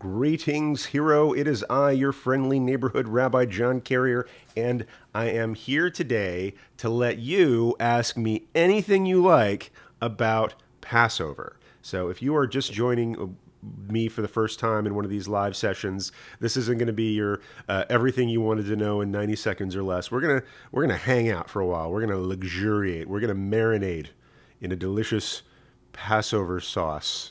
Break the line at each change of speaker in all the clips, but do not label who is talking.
Greetings, hero. It is I, your friendly neighborhood Rabbi John Carrier, and I am here today to let you ask me anything you like about Passover. So if you are just joining me for the first time in one of these live sessions, this isn't going to be your everything you wanted to know in 90 seconds or less. We're gonna hang out for a while. We're gonna luxuriate. We're gonna marinate in a delicious Passover sauce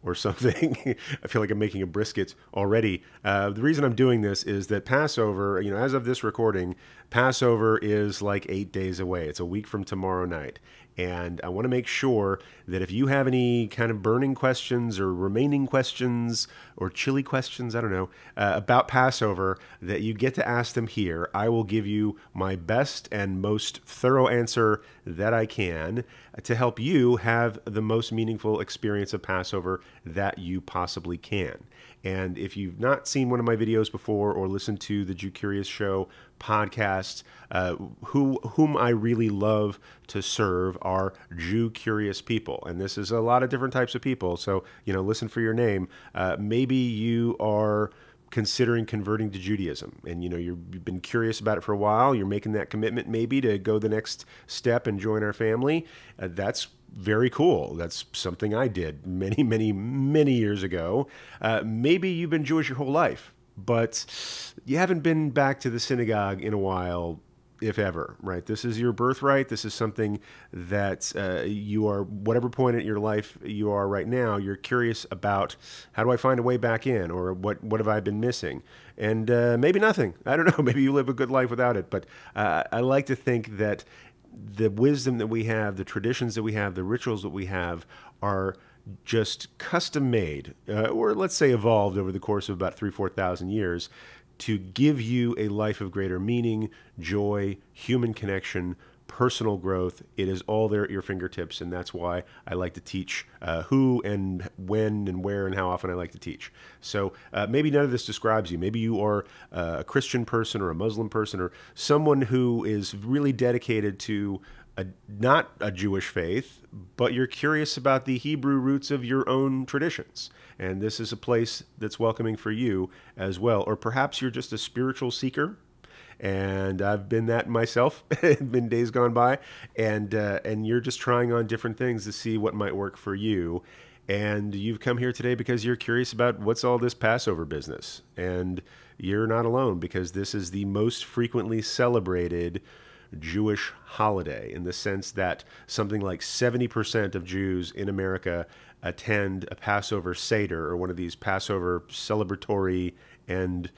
or something. I feel like I'm making a brisket already. The reason I'm doing this is that Passover, as of this recording, Passover is like 8 days away. It's a week from tomorrow night. And I want to make sure that if you have any kind of burning questions or remaining questions or chilly questions, I don't know, about Passover, that you get to ask them here. I will give you my best and most thorough answer that I can to help you have the most meaningful experience of Passover that you possibly can. And if you've not seen one of my videos before or listened to the Jew Curious Show podcast, whom I really love to serve are Jew curious people. And this is a lot of different types of people. So, listen for your name. Maybe you are considering converting to Judaism and you've been curious about it for a while. You're making that commitment maybe to go the next step and join our family. That's very cool. That's something I did many, many, many years ago. Maybe you've been Jewish your whole life, but you haven't been back to the synagogue in a while, if ever, right? This is your birthright. This is something that you are, whatever point in your life you are right now, you're curious about, how do I find a way back in, or what have I been missing? And maybe nothing. I don't know. Maybe you live a good life without it. But I like to think that the wisdom that we have, the traditions that we have, the rituals that we have are just custom made, or let's say evolved over the course of about 4,000 years to give you a life of greater meaning, joy, human connection, personal growth. It is all there at your fingertips, and that's why I like to teach who and when and where and how often I like to teach. So maybe none of this describes you. Maybe you are a Christian person or a Muslim person or someone who is really dedicated to not a Jewish faith, but you're curious about the Hebrew roots of your own traditions. And this is a place that's welcoming for you as well. Or perhaps you're just a spiritual seeker, and I've been that myself. Been days gone by, and you're just trying on different things to see what might work for you. And you've come here today because you're curious about what's all this Passover business. And you're not alone, because this is the most frequently celebrated Jewish holiday, in the sense that something like 70% of Jews in America attend a Passover Seder, or one of these Passover celebratory and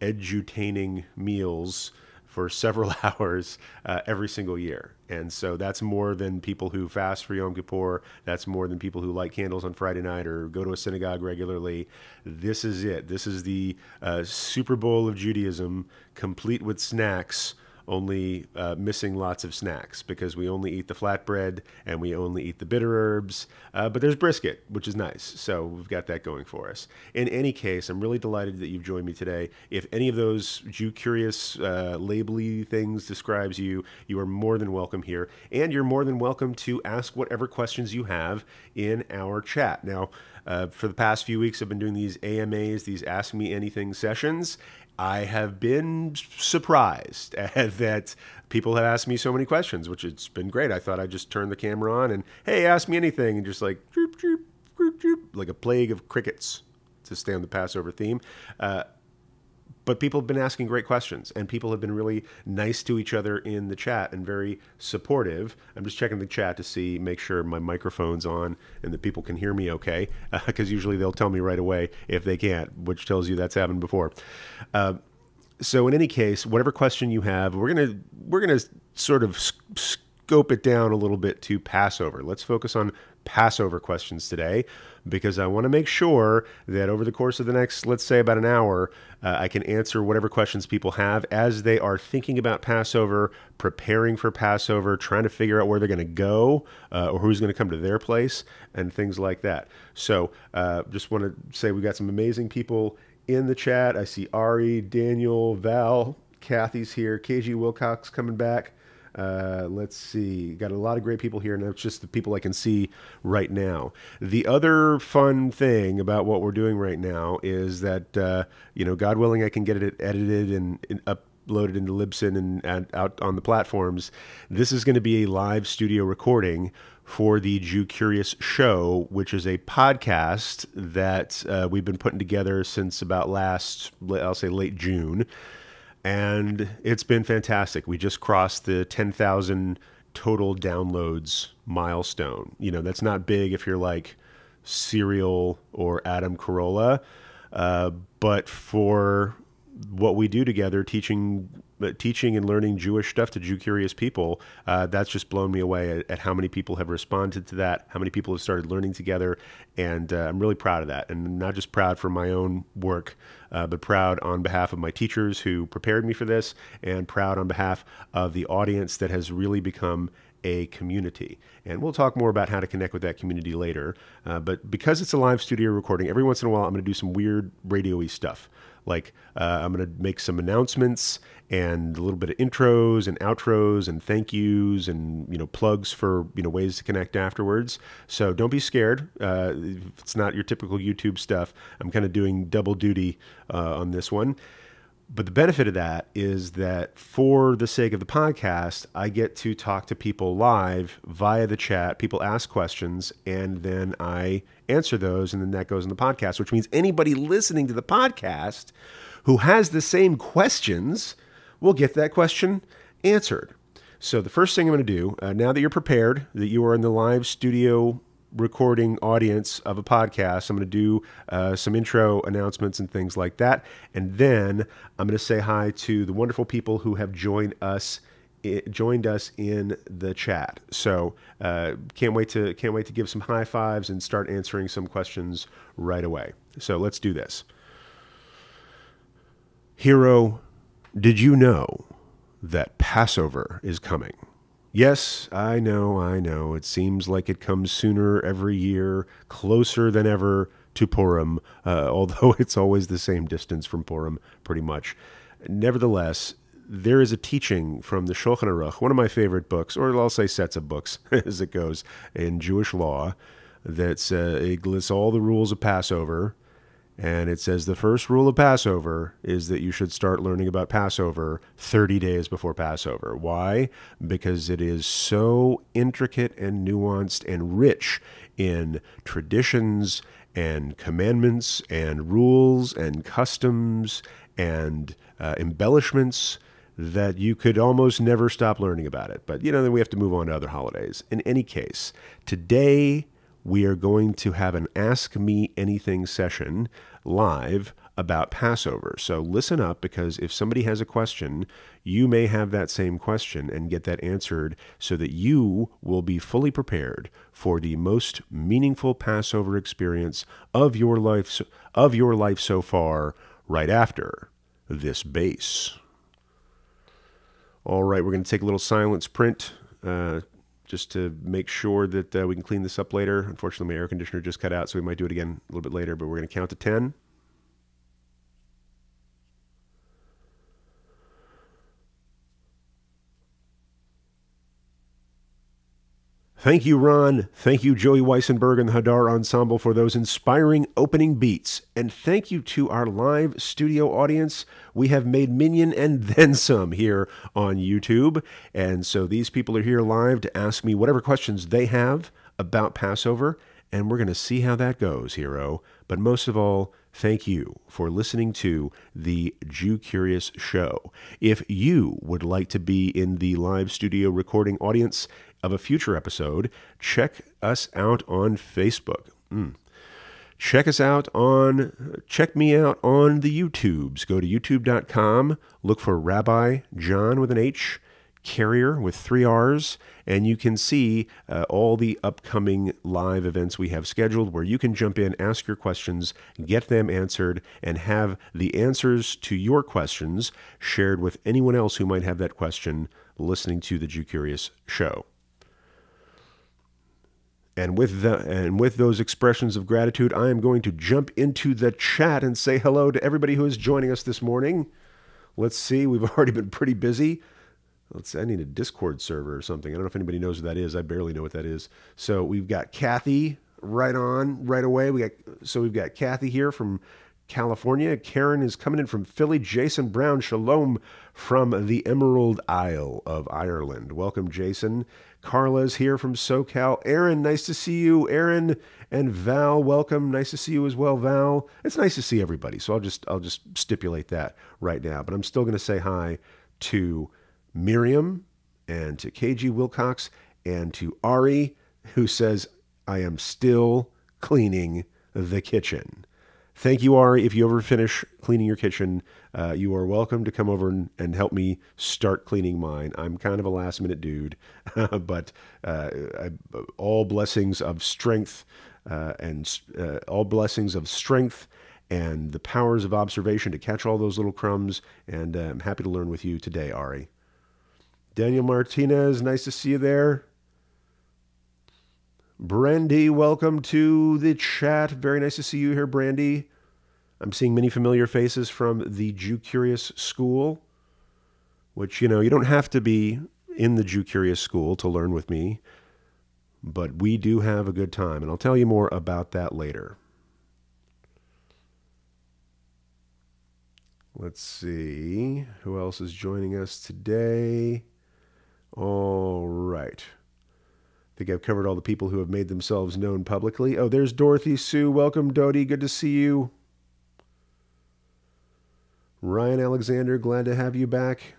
edutaining meals for several hours every single year. And so that's more than people who fast for Yom Kippur. That's more than people who light candles on Friday night or go to a synagogue regularly. This is it. This is the Super Bowl of Judaism, complete with snacks, only missing lots of snacks, because we only eat the flatbread and we only eat the bitter herbs. But there's brisket, which is nice. So we've got that going for us. In any case, I'm really delighted that you've joined me today. If any of those Jew curious labely things describes you, you are more than welcome here. And you're more than welcome to ask whatever questions you have in our chat. Now, for the past few weeks, I've been doing these AMAs, these Ask Me Anything sessions. I have been surprised that people have asked me so many questions, which it's been great. I thought I'd just turn the camera on and, hey, ask me anything, and just like, droop, droop, droop, droop, like a plague of crickets, to stay on the Passover theme. But people have been asking great questions, and people have been really nice to each other in the chat and very supportive. I'm just checking the chat to make sure my microphone's on and that people can hear me okay, because usually they'll tell me right away if they can't, which tells you that's happened before. So in any case, whatever question you have, we're gonna sort of scope it down a little bit to Passover. Let's focus on Passover questions today, because I want to make sure that over the course of the next, let's say, about an hour, I can answer whatever questions people have as they are thinking about Passover, preparing for Passover, trying to figure out where they're going to go, or who's going to come to their place, and things like that. So just want to say we've got some amazing people in the chat. I see Ari, Daniel, Val, Kathy's here, KG Wilcox coming back. Let's see. Got a lot of great people here, and it's just the people I can see right now. The other fun thing about what we're doing right now is that, God willing, I can get it edited and uploaded into Libsyn and out on the platforms. This is going to be a live studio recording for the Jew Curious Show, which is a podcast that we've been putting together since about I'll say late June. And it's been fantastic. We just crossed the 10,000 total downloads milestone. That's not big if you're like Serial or Adam Carolla, but for what we do together, teaching and learning Jewish stuff to Jew-curious people, that's just blown me away at how many people have responded to that, how many people have started learning together, and I'm really proud of that. And not just proud for my own work, but proud on behalf of my teachers who prepared me for this, and proud on behalf of the audience that has really become a community. And we'll talk more about how to connect with that community later. But because it's a live studio recording, every once in a while I'm going to do some weird radio-y stuff. Like I'm going to make some announcements and a little bit of intros and outros and thank yous and plugs for ways to connect afterwards. So don't be scared. It's not your typical YouTube stuff. I'm kind of doing double duty on this one. But the benefit of that is that for the sake of the podcast, I get to talk to people live via the chat. People ask questions, and then I answer those, and then that goes in the podcast, which means anybody listening to the podcast who has the same questions will get that question answered. So the first thing I'm going to do, now that you're prepared, that you are in the live studio recording audience of a podcast, I'm going to do some intro announcements and things like that, and then I'm going to say hi to the wonderful people who have joined us in the chat. So can't wait to give some high fives and start answering some questions right away. So let's do this. Hero, did you know that Passover is coming? Yes, I know. It seems like it comes sooner every year, closer than ever to Purim, although it's always the same distance from Purim, pretty much. Nevertheless, there is a teaching from the Shulchan Aruch, one of my favorite books, or I'll say sets of books, as it goes, in Jewish law, that it lists all the rules of Passover. And it says the first rule of Passover is that you should start learning about Passover 30 days before Passover. Why? Because it is so intricate and nuanced and rich in traditions and commandments and rules and customs and embellishments that you could almost never stop learning about it. But, then we have to move on to other holidays. In any case, today we are going to have an Ask Me Anything session live about Passover. So listen up, because if somebody has a question, you may have that same question and get that answered so that you will be fully prepared for the most meaningful Passover experience of your life so far, right after this bass. All right, we're going to take a little silence print just to make sure that we can clean this up later. Unfortunately, my air conditioner just cut out, so we might do it again a little bit later, but we're going to count to 10. Thank you, Ron. Thank you, Joey Weissenberg and the Hadar Ensemble, for those inspiring opening beats. And thank you to our live studio audience. We have made Minyan and then some here on YouTube. And so these people are here live to ask me whatever questions they have about Passover. And we're going to see how that goes, Hero. But most of all, thank you for listening to the Jew Curious Show. If you would like to be in the live studio recording audience of a future episode, check us out on Facebook. Check me out on the YouTubes. Go to youtube.com, look for Rabbi John with an H, Carrier with 3 R's, and you can see all the upcoming live events we have scheduled where you can jump in, ask your questions, get them answered, and have the answers to your questions shared with anyone else who might have that question listening to the Jew Curious Show. And with those expressions of gratitude, I am going to jump into the chat and say hello to everybody who is joining us this morning. Let's see, we've already been pretty busy. I need a Discord server or something. I don't know if anybody knows what that is. I barely know what that is. So we've got Kathy right on right away. We've got Kathy here from California. Karen is coming in from Philly. Jason Brown, shalom from the Emerald Isle of Ireland. Welcome, Jason. Carla's here from SoCal. Aaron, nice to see you. Aaron and Val, welcome. Nice to see you as well, Val. It's nice to see everybody. So I'll just stipulate that right now. But I'm still going to say hi to Miriam and to KG Wilcox and to Ari, who says, I am still cleaning the kitchen. Thank you, Ari. If you ever finish cleaning your kitchen, you are welcome to come over and help me start cleaning mine. I'm kind of a last minute dude, but all blessings of strength and the powers of observation to catch all those little crumbs. And I'm happy to learn with you today, Ari. Daniel Martinez, nice to see you there. Brandy, welcome to the chat. Very nice to see you here, Brandy. I'm seeing many familiar faces from the Jew Curious School, which, you don't have to be in the Jew Curious School to learn with me, but we do have a good time, and I'll tell you more about that later. Let's see who else is joining us today. All right. I think I've covered all the people who have made themselves known publicly. Oh, there's Dorothy Sue. Welcome, Dodie. Good to see you. Ryan Alexander, glad to have you back.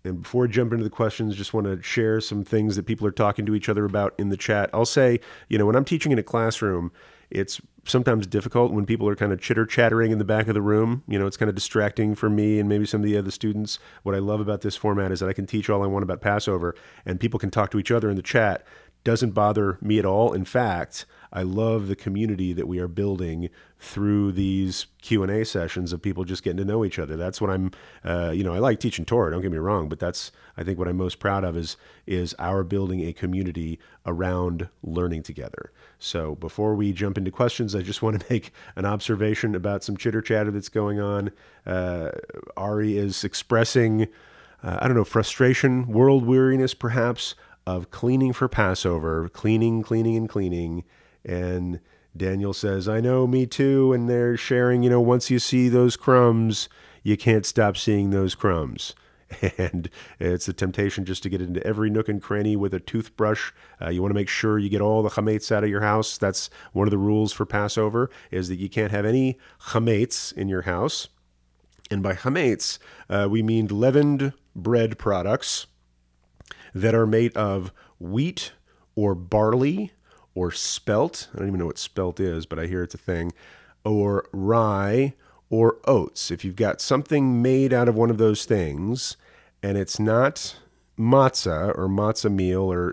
And before I jump into the questions, just want to share some things that people are talking to each other about in the chat. I'll say, when I'm teaching in a classroom, it's sometimes difficult when people are kind of chitter-chattering in the back of the room. It's kind of distracting for me and maybe some of the other students. What I love about this format is that I can teach all I want about Passover, and people can talk to each other in the chat. Doesn't bother me at all. In fact, I love the community that we are building through these Q&A sessions of people just getting to know each other. That's what I'm, I like teaching Torah, don't get me wrong, but that's, I think what I'm most proud of is our building a community around learning together. So before we jump into questions, I just want to make an observation about some chitter chatter that's going on. Ari is expressing, frustration, world weariness perhaps, of cleaning for Passover, cleaning. And Daniel says, I know, me too. And they're sharing, once you see those crumbs, you can't stop seeing those crumbs. And it's a temptation just to get into every nook and cranny with a toothbrush. You want to make sure you get all the chametz out of your house. That's one of the rules for Passover, is that you can't have any chametz in your house. And by chametz, we mean leavened bread products that are made of wheat or barley or spelt. I don't even know what spelt is, but I hear it's a thing. Or rye or oats. If you've got something made out of one of those things and it's not matzah or matzah meal or,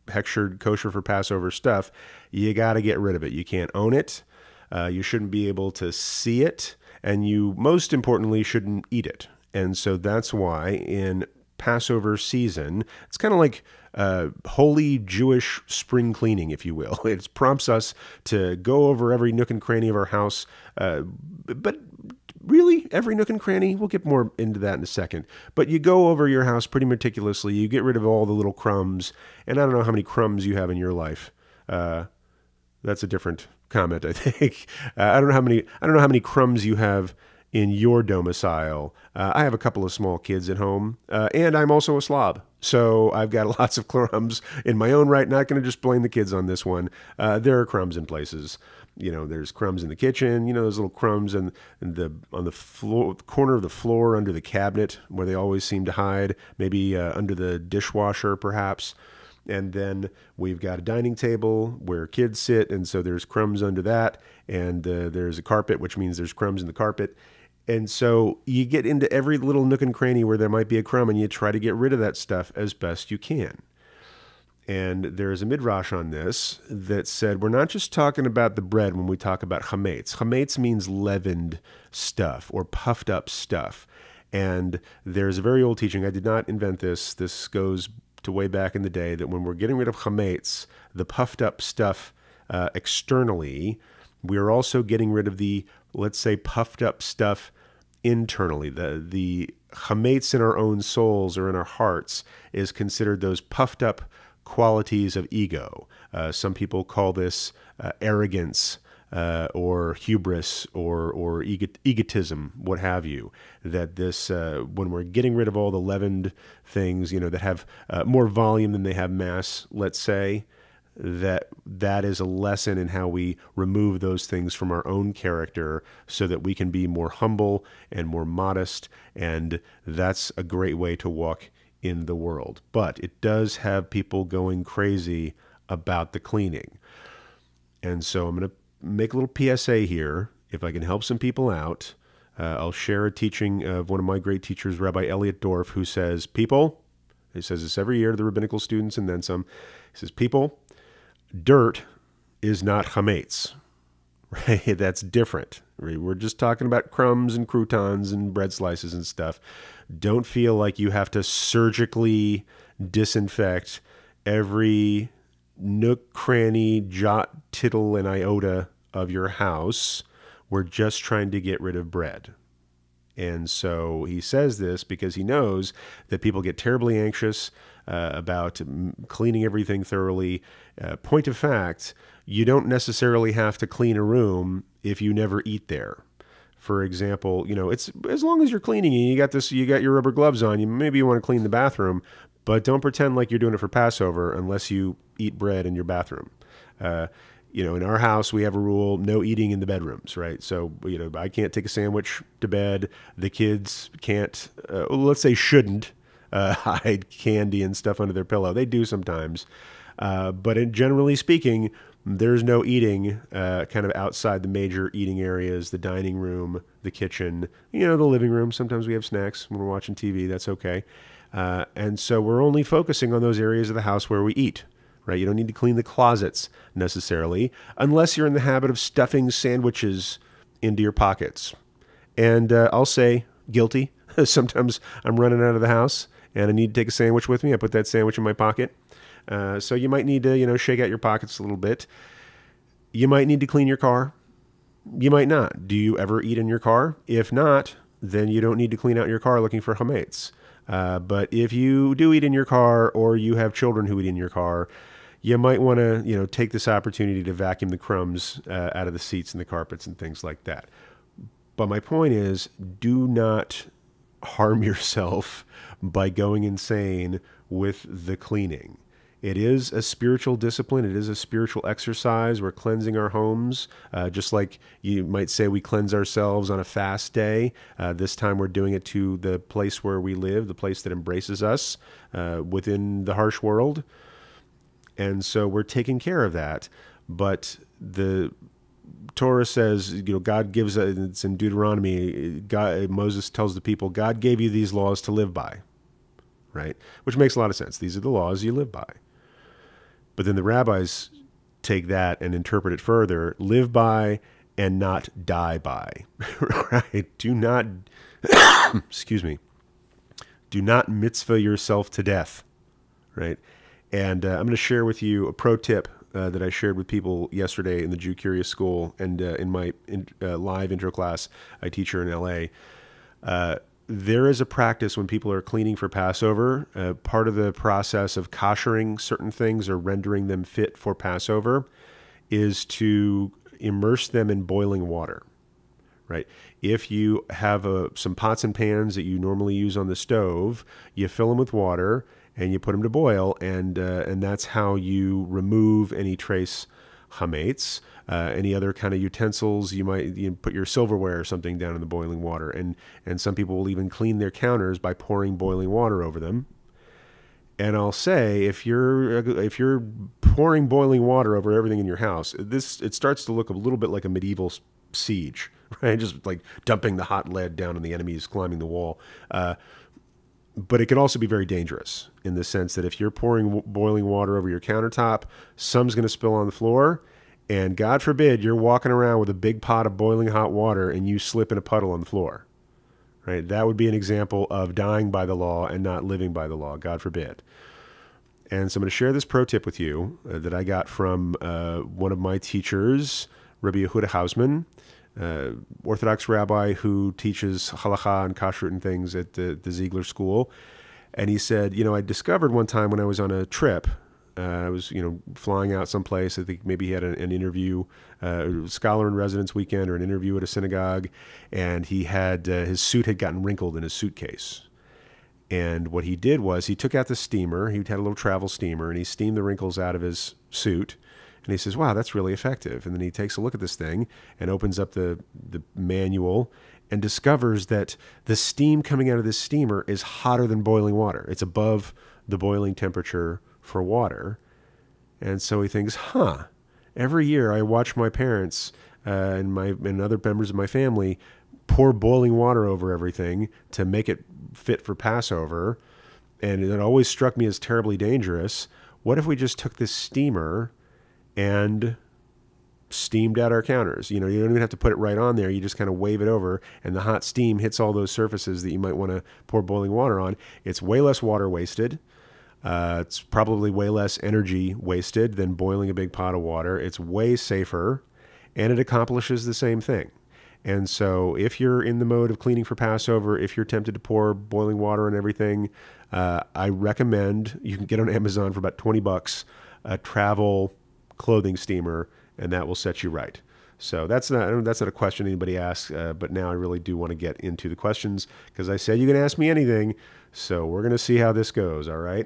hechshered kosher for Passover stuff, you got to get rid of it. You can't own it. You shouldn't be able to see it. And you, most importantly, shouldn't eat it. And so that's why in Passover season, it's kind of like holy Jewish spring cleaning, if you will. It prompts us to go over every nook and cranny of our house, but really every nook and cranny. We'll get more into that in a second. But you go over your house pretty meticulously. You get rid of all the little crumbs, and I don't know how many crumbs you have in your life. That's a different comment, I think. I don't know how many crumbs you have in your domicile. I have a couple of small kids at home, and I'm also a slob. So I've got lots of crumbs in my own right. Not going to just blame the kids on this one. There are crumbs in places. There's crumbs in the kitchen, those little crumbs on the floor, corner of the floor under the cabinet where they always seem to hide, maybe under the dishwasher perhaps. And then we've got a dining table where kids sit, and so there's crumbs under that. And there's a carpet, which means there's crumbs in the carpet. And so you get into every little nook and cranny where there might be a crumb, and you try to get rid of that stuff as best you can. And there's a midrash on this that said we're not just talking about the bread when we talk about chametz. Chametz means leavened stuff or puffed up stuff. And there's a very old teaching. I did not invent this. This goes to way back in the day, that when we're getting rid of chametz, the puffed up stuff externally, we are also getting rid of the, let's say, puffed up stuff internally. The chametz in our own souls or in our hearts is considered those puffed up qualities of ego. Some people call this arrogance or hubris or egotism, what have you. That this, when we're getting rid of all the leavened things, that have more volume than they have mass, let's say, that is a lesson in how we remove those things from our own character so that we can be more humble and more modest, and that's a great way to walk in the world. But it does have people going crazy about the cleaning. And so I'm going to make a little PSA here. If I can help some people out, I'll share a teaching of one of my great teachers, Rabbi Elliot Dorff, who says, he says this every year to the rabbinical students and then some, he says, people, dirt is not chametz, right? That's different. We're just talking about crumbs and croutons and bread slices and stuff. Don't feel like you have to surgically disinfect every nook, cranny, jot, tittle, and iota of your house. We're just trying to get rid of bread. And so he says this because he knows that people get terribly anxious about cleaning everything thoroughly. Point of fact, you don't necessarily have to clean a room if you never eat there. For example, it's as long as you're cleaning and you got your rubber gloves on, maybe you want to clean the bathroom, but don't pretend like you're doing it for Passover unless you eat bread in your bathroom. In our house, we have a rule, no eating in the bedrooms, right? So, I can't take a sandwich to bed. The kids can't, let's say shouldn't, hide candy and stuff under their pillow. They do sometimes. But generally speaking, there's no eating kind of outside the major eating areas, the dining room, the kitchen, the living room. Sometimes we have snacks when we're watching TV. That's okay. And so we're only focusing on those areas of the house where we eat. Right? You don't need to clean the closets necessarily, unless you're in the habit of stuffing sandwiches into your pockets. And I'll say guilty. Sometimes I'm running out of the house and I need to take a sandwich with me. I put that sandwich in my pocket. So you might need to, shake out your pockets a little bit. You might need to clean your car. You might not. Do you ever eat in your car? If not, then you don't need to clean out your car looking for chametz. But if you do eat in your car or you have children who eat in your car, you might want to, take this opportunity to vacuum the crumbs out of the seats and the carpets and things like that. But my point is, do not harm yourself by going insane with the cleaning. It is a spiritual discipline. It is a spiritual exercise. We're cleansing our homes, just like you might say we cleanse ourselves on a fast day. This time we're doing it to the place where we live, the place that embraces us within the harsh world. And so we're taking care of that. But the Torah says, God gives, it's in Deuteronomy, Moses tells the people, God gave you these laws to live by, right? Which makes a lot of sense. These are the laws you live by. But then the rabbis take that and interpret it further, live by and not die by, right? Do not, excuse me, do not mitzvah yourself to death, right? And I'm going to share with you a pro tip that I shared with people yesterday in the Jew Curious School and in my live intro class I teach here in LA. There is a practice when people are cleaning for Passover. Part of the process of koshering certain things or rendering them fit for Passover is to immerse them in boiling water, right? If you have some pots and pans that you normally use on the stove, you fill them with water and you put them to boil, and that's how you remove any trace chametz. Any other kind of utensils, you might put your silverware or something down in the boiling water, and some people will even clean their counters by pouring boiling water over them. And I'll say, if you're pouring boiling water over everything in your house, it starts to look a little bit like a medieval siege, right? Just like dumping the hot lead down on the enemies climbing the wall. But it can also be very dangerous in the sense that if you're pouring boiling water over your countertop, some's going to spill on the floor. And God forbid you're walking around with a big pot of boiling hot water and you slip in a puddle on the floor, right? That would be an example of dying by the law and not living by the law, God forbid. And so I'm going to share this pro tip with you that I got from one of my teachers, Rabbi Yehuda Hausman, Orthodox rabbi who teaches halakha and kashrut and things at the Ziegler School. And he said, I discovered one time when I was on a trip, I was, flying out someplace. I think maybe he had an interview, scholar in residence weekend or an interview at a synagogue, and he had his suit had gotten wrinkled in his suitcase. And what he did was he took out the steamer. He had a little travel steamer, and he steamed the wrinkles out of his suit. And he says, wow, that's really effective. And then he takes a look at this thing and opens up the manual and discovers that the steam coming out of this steamer is hotter than boiling water. It's above the boiling temperature for water. And so he thinks, every year I watch my parents and other members of my family pour boiling water over everything to make it fit for Passover. And it always struck me as terribly dangerous. What if we just took this steamer and steamed out our counters? You don't even have to put it right on there. You just kind of wave it over, and the hot steam hits all those surfaces that you might want to pour boiling water on. It's way less water wasted. It's probably way less energy wasted than boiling a big pot of water. It's way safer, and it accomplishes the same thing. And so if you're in the mode of cleaning for Passover, if you're tempted to pour boiling water on everything, I recommend, you can get on Amazon for about $20, a travel clothing steamer, and that will set you right. So that's not a question anybody asks, but now I really do want to get into the questions because I said you can ask me anything. So we're going to see how this goes, all right?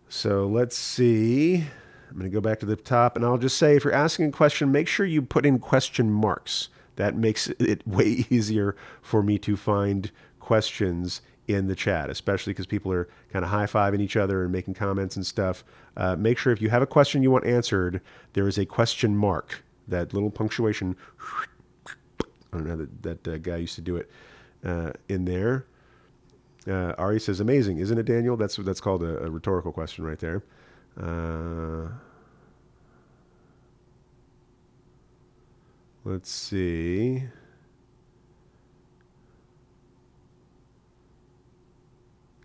So let's see. I'm going to go back to the top, and I'll just say if you're asking a question, make sure you put in question marks. That makes it way easier for me to find questions in the chat, especially because people are kind of high-fiving each other and making comments and stuff. Make sure if you have a question you want answered, there is a question mark, that little punctuation. I don't know, that guy used to do it in there. Ari says, amazing, isn't it, Daniel? That's called a rhetorical question right there. Let's see.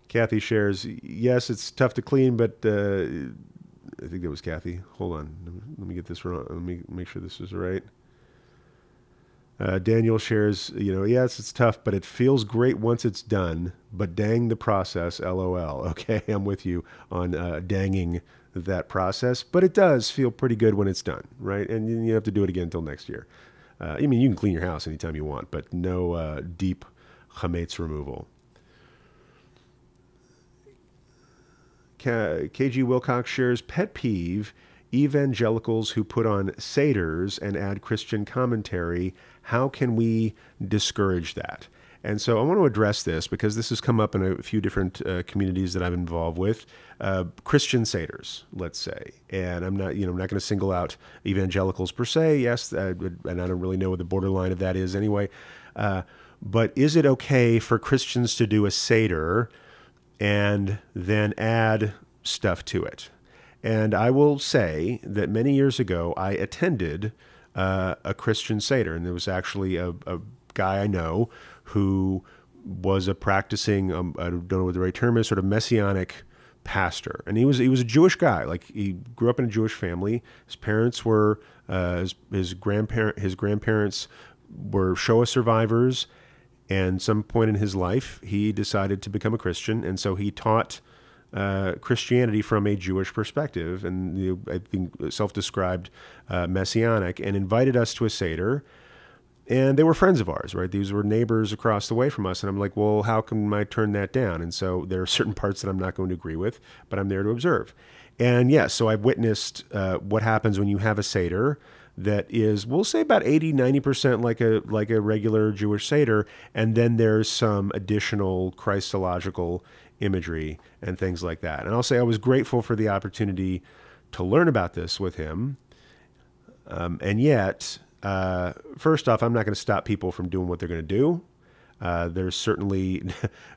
Kathy shares, yes, it's tough to clean, but I think that was Kathy. Hold on. Let me get this wrong. Let me make sure this is right. Daniel shares, yes, it's tough, but it feels great once it's done, but dang the process, LOL. Okay, I'm with you on danging that process, but it does feel pretty good when it's done, right? And you have to do it again until next year. You can clean your house anytime you want, but no deep chametz removal. KG Wilcox shares, pet peeve, evangelicals who put on seders and add Christian commentary. How can we discourage that? And so I want to address this because this has come up in a few different communities that I'm involved with. Christian seders, let's say. And I'm not going to single out evangelicals per se. Yes, and I don't really know what the borderline of that is anyway. But is it okay for Christians to do a seder and then add stuff to it? And I will say that many years ago, I attended a Christian seder, and there was actually a guy I know who was a practicing, I don't know what the right term is, sort of messianic pastor. And he was a Jewish guy. Like, he grew up in a Jewish family. His parents were, his grandparents were Shoah survivors. And some point in his life, he decided to become a Christian. And so he taught Christianity from a Jewish perspective, and I think self-described messianic, and invited us to a seder. And they were friends of ours, right? These were neighbors across the way from us. And I'm like, well, how can I turn that down? And so there are certain parts that I'm not going to agree with, but I'm there to observe. And yes, so I've witnessed what happens when you have a seder that is, we'll say about 80-90% like a regular Jewish seder, and then there's some additional Christological imagery and things like that. And I'll say I was grateful for the opportunity to learn about this with him, and yet, first off, I'm not going to stop people from doing what they're going to do. There's certainly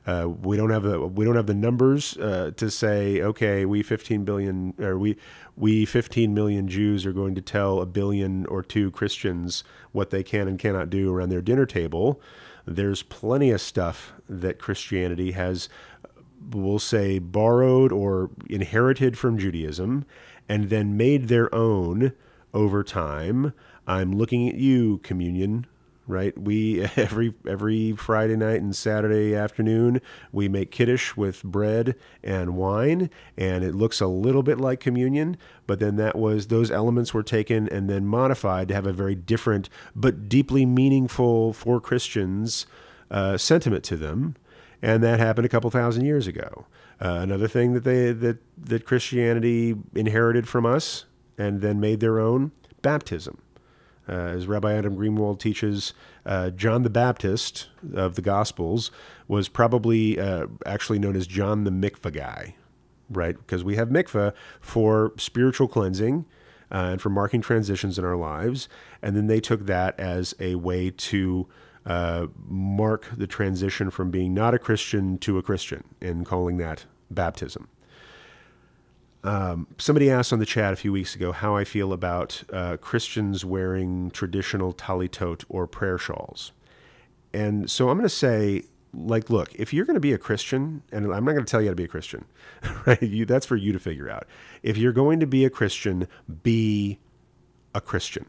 we don't have the numbers to say, okay, we 15 million Jews are going to tell 1 billion or 2 Christians what they can and cannot do around their dinner table. There's plenty of stuff that Christianity has, we'll say, borrowed or inherited from Judaism and then made their own over time. I'm looking at you, communion, right? We every Friday night and Saturday afternoon, we make kiddush with bread and wine, and it looks a little bit like communion, but then those elements were taken and then modified to have a very different but deeply meaningful for Christians sentiment to them, and that happened a couple thousand years ago. Another thing that Christianity inherited from us and then made their own, baptism. As Rabbi Adam Greenwald teaches, John the Baptist of the Gospels was probably actually known as John the Mikvah guy, right? Because we have mikvah for spiritual cleansing and for marking transitions in our lives. And then they took that as a way to mark the transition from being not a Christian to a Christian and calling that baptism. Somebody asked on the chat a few weeks ago how I feel about Christians wearing traditional talitot or prayer shawls. And so I'm going to say, look, if you're going to be a Christian, and I'm not going to tell you how to be a Christian, right? That's for you to figure out. If you're going to be a Christian, be a Christian.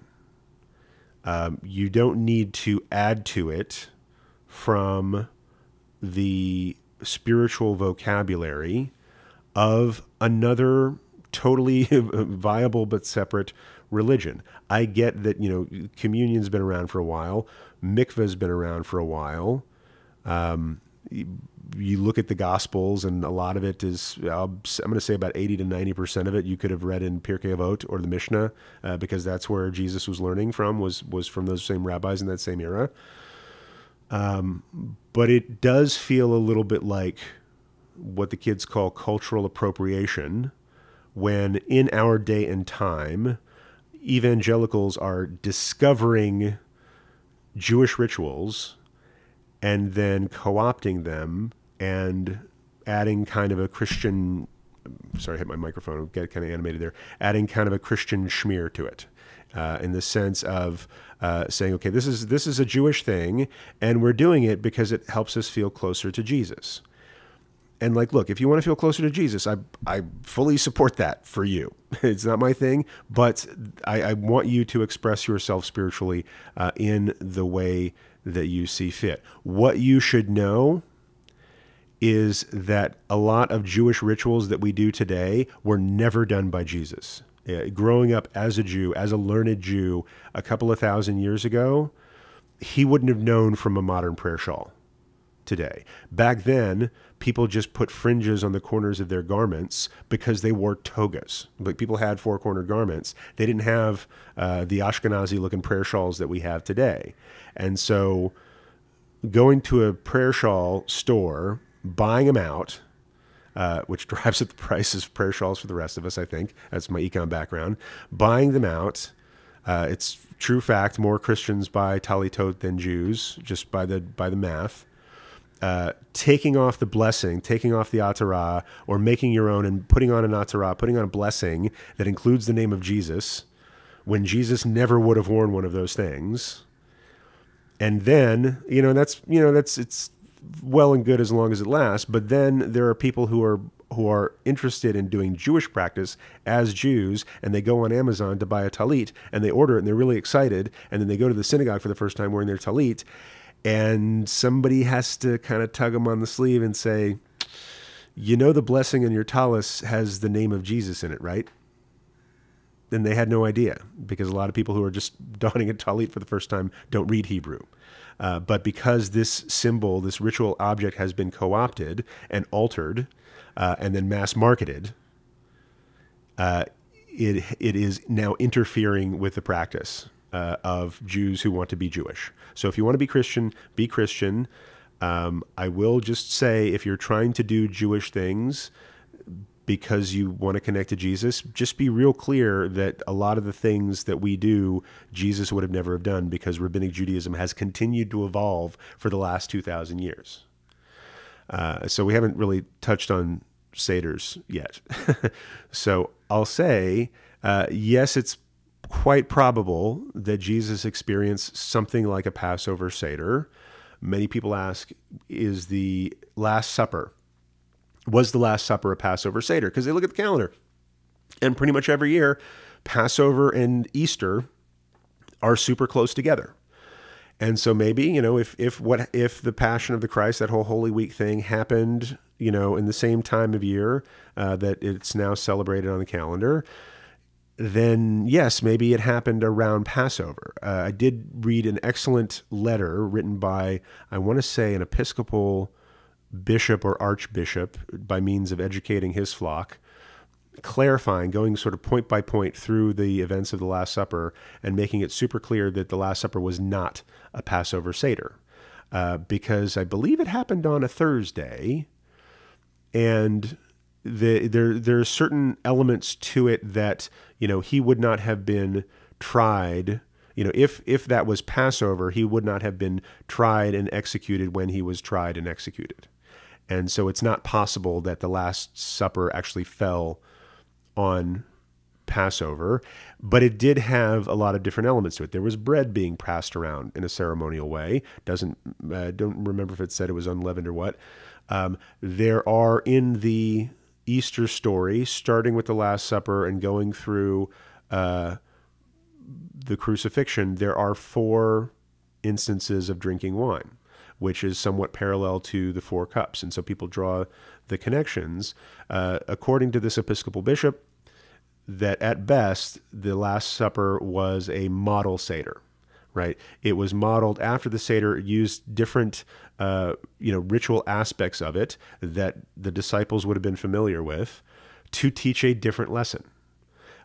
You don't need to add to it from the spiritual vocabulary of another totally viable but separate religion. I get that, communion's been around for a while. Mikvah's been around for a while. You look at the Gospels, and a lot of it is, I'm going to say about 80 to 90% of it you could have read in Pirkei Avot or the Mishnah, because that's where Jesus was learning from, was from those same rabbis in that same era. But it does feel a little bit like what the kids call cultural appropriation, when in our day and time, evangelicals are discovering Jewish rituals and then co-opting them and adding kind of a Christian, sorry, I hit my microphone, I'll get kind of animated there, adding kind of a Christian schmear to it, in the sense of saying, okay, this is a Jewish thing, and we're doing it because it helps us feel closer to Jesus. And look, if you want to feel closer to Jesus, I fully support that for you. It's not my thing, but I want you to express yourself spiritually in the way that you see fit. What you should know is that a lot of Jewish rituals that we do today were never done by Jesus. Growing up as a Jew, as a learned Jew, a couple of thousand years ago, he wouldn't have known from a modern prayer shawl today. Back then, people just put fringes on the corners of their garments because they wore togas. Like, people had four-cornered garments. They didn't have the Ashkenazi-looking prayer shawls that we have today. And so going to a prayer shawl store, buying them out, which drives up the prices of prayer shawls for the rest of us, I think. That's my econ background. Buying them out, it's true fact, more Christians buy talitot than Jews, just by the math. Taking off the blessing, taking off the atara, or making your own and putting on an atara, putting on a blessing that includes the name of Jesus, when Jesus never would have worn one of those things. And then, it's well and good as long as it lasts. But then there are people who are interested in doing Jewish practice as Jews, and they go on Amazon to buy a talit, and they order it, and they're really excited, and then they go to the synagogue for the first time wearing their talit, and somebody has to kind of tug them on the sleeve and say, the blessing in your tallis has the name of Jesus in it, right? And they had no idea, because a lot of people who are just donning a talit for the first time don't read Hebrew. But because this symbol, this ritual object, has been co-opted and altered and then mass marketed, it is now interfering with the practice of Jews who want to be Jewish. So if you want to be Christian, be Christian. I will just say, if you're trying to do Jewish things because you want to connect to Jesus, just be real clear that a lot of the things that we do, Jesus would have never have done, because Rabbinic Judaism has continued to evolve for the last 2,000 years. So we haven't really touched on Seders yet. So I'll say, yes, it's quite probable that Jesus experienced something like a Passover Seder. Many people ask, was the Last Supper a Passover Seder? Because they look at the calendar, and pretty much every year, Passover and Easter are super close together. And so maybe, if the Passion of the Christ, that whole Holy Week thing happened, in the same time of year that it's now celebrated on the calendar, then yes, maybe it happened around Passover. I did read an excellent letter written by, I want to say, an Episcopal bishop or archbishop by means of educating his flock, clarifying, going sort of point by point through the events of the Last Supper and making it super clear that the Last Supper was not a Passover Seder. Because I believe it happened on a Thursday, and there are certain elements to it that, he would not have been tried. If that was Passover, he would not have been tried and executed when he was tried and executed. And so it's not possible that the Last Supper actually fell on Passover, but it did have a lot of different elements to it. There was bread being passed around in a ceremonial way. Don't remember if it said it was unleavened or what. There are in the Easter story, starting with the Last Supper and going through the crucifixion, there are 4 instances of drinking wine, which is somewhat parallel to the 4 cups. And so people draw the connections. According to this Episcopal bishop, that at best, the Last Supper was a model Seder, right? It was modeled after the Seder, used different, ritual aspects of it that the disciples would have been familiar with to teach a different lesson.